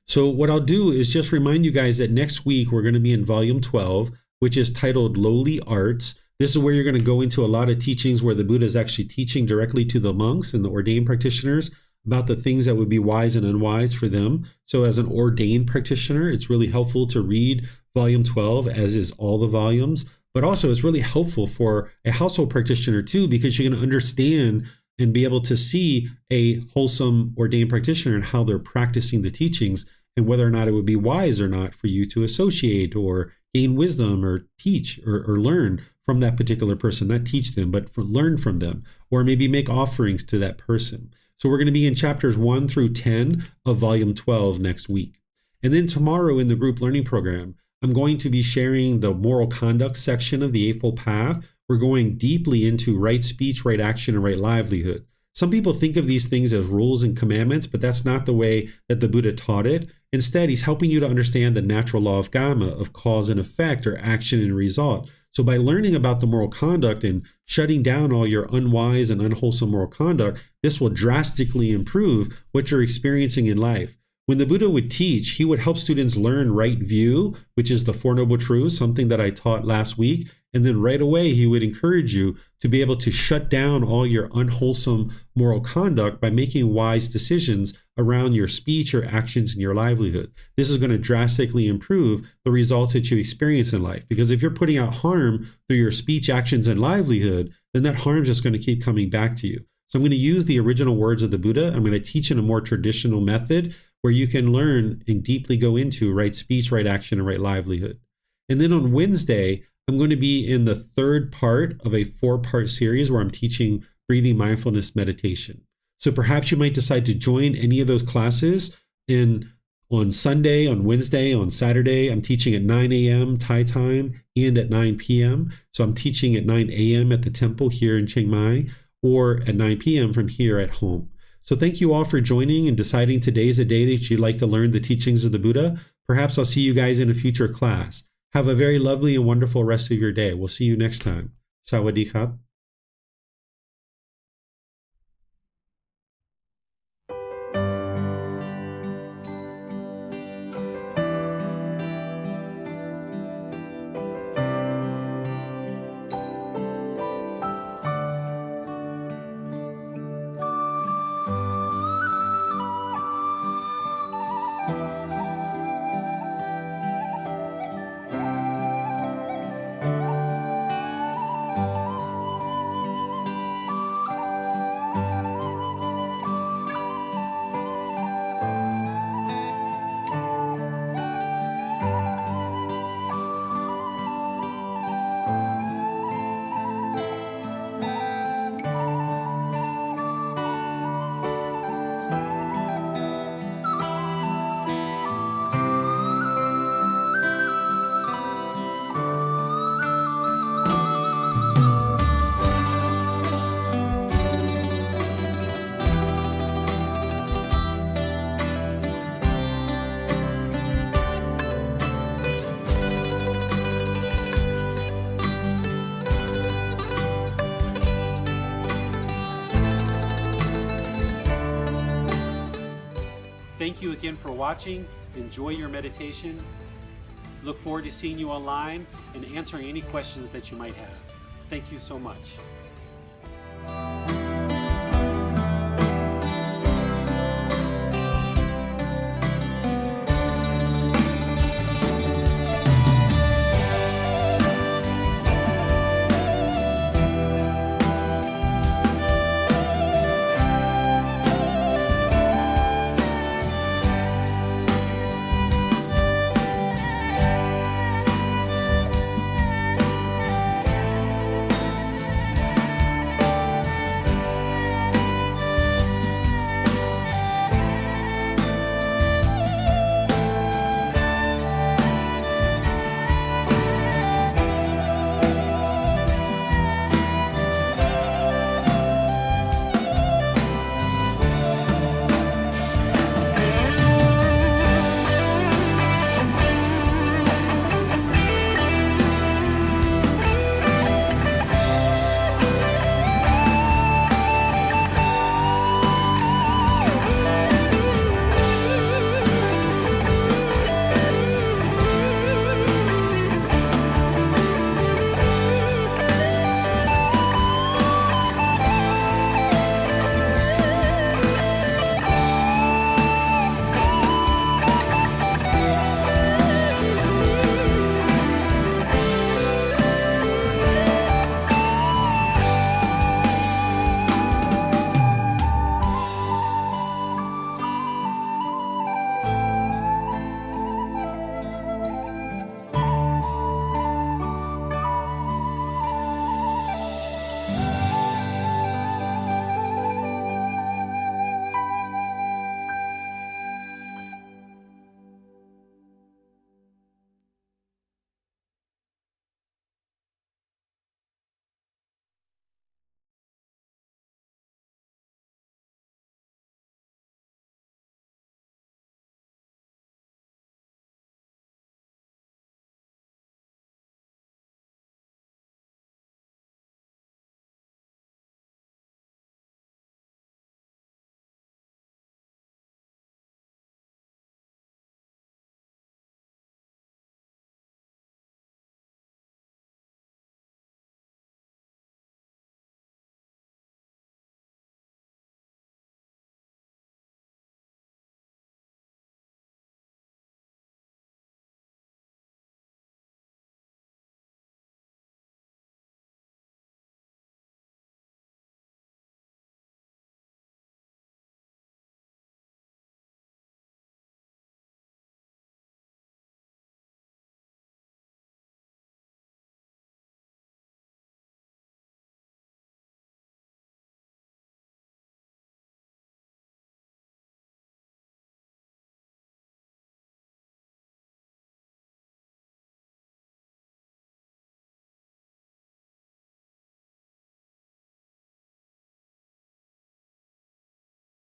So what I'll do is just remind you guys that next week we're going to be in volume 12, which is titled Lowly Arts. This is where you're going to go into a lot of teachings where the Buddha is actually teaching directly to the monks and the ordained practitioners about the things that would be wise and unwise for them. So as an ordained practitioner, it's really helpful to read volume 12, as is all the volumes. But also it's really helpful for a household practitioner too, because you can understand and be able to see a wholesome ordained practitioner and how they're practicing the teachings, and whether or not it would be wise or not for you to associate or gain wisdom or teach or learn from that particular person. Not teach them, but learn from them, or maybe make offerings to that person. So we're going to be in chapters 1 through 10 of volume 12 next week. And then tomorrow in the group learning program, I'm going to be sharing the moral conduct section of the Eightfold Path. We're going deeply into right speech, right action, and right livelihood. Some people think of these things as rules and commandments, but that's not the way that the Buddha taught it. Instead, he's helping you to understand the natural law of karma, of cause and effect, or action and result. So by learning about the moral conduct and shutting down all your unwise and unwholesome moral conduct, this will drastically improve what you're experiencing in life. When the Buddha would teach, he would help students learn right view, which is the Four Noble Truths, something that I taught last week. And then right away, he would encourage you to be able to shut down all your unwholesome moral conduct by making wise decisions around your speech, your actions, and your livelihood. This is going to drastically improve the results that you experience in life. Because if you're putting out harm through your speech, actions, and livelihood, then that harm is just going to keep coming back to you. So I'm going to use the original words of the Buddha. I'm going to teach in a more traditional method where you can learn and deeply go into right speech, right action, and right livelihood. And then on Wednesday, I'm going to be in the third part of a 4-part series where I'm teaching breathing mindfulness meditation. So perhaps you might decide to join any of those classes on Sunday, on Wednesday, on Saturday. I'm teaching at 9 a.m. Thai time and at 9 p.m. So I'm teaching at 9 a.m. at the temple here in Chiang Mai, or at 9 p.m. from here at home. So thank you all for joining and deciding today's a day that you'd like to learn the teachings of the Buddha. Perhaps I'll see you guys in a future class. Have a very lovely and wonderful rest of your day. We'll see you next time. Sawadee krap. Thank you again for watching. Enjoy your meditation. Look forward to seeing you online and answering any questions that you might have. Thank you so much.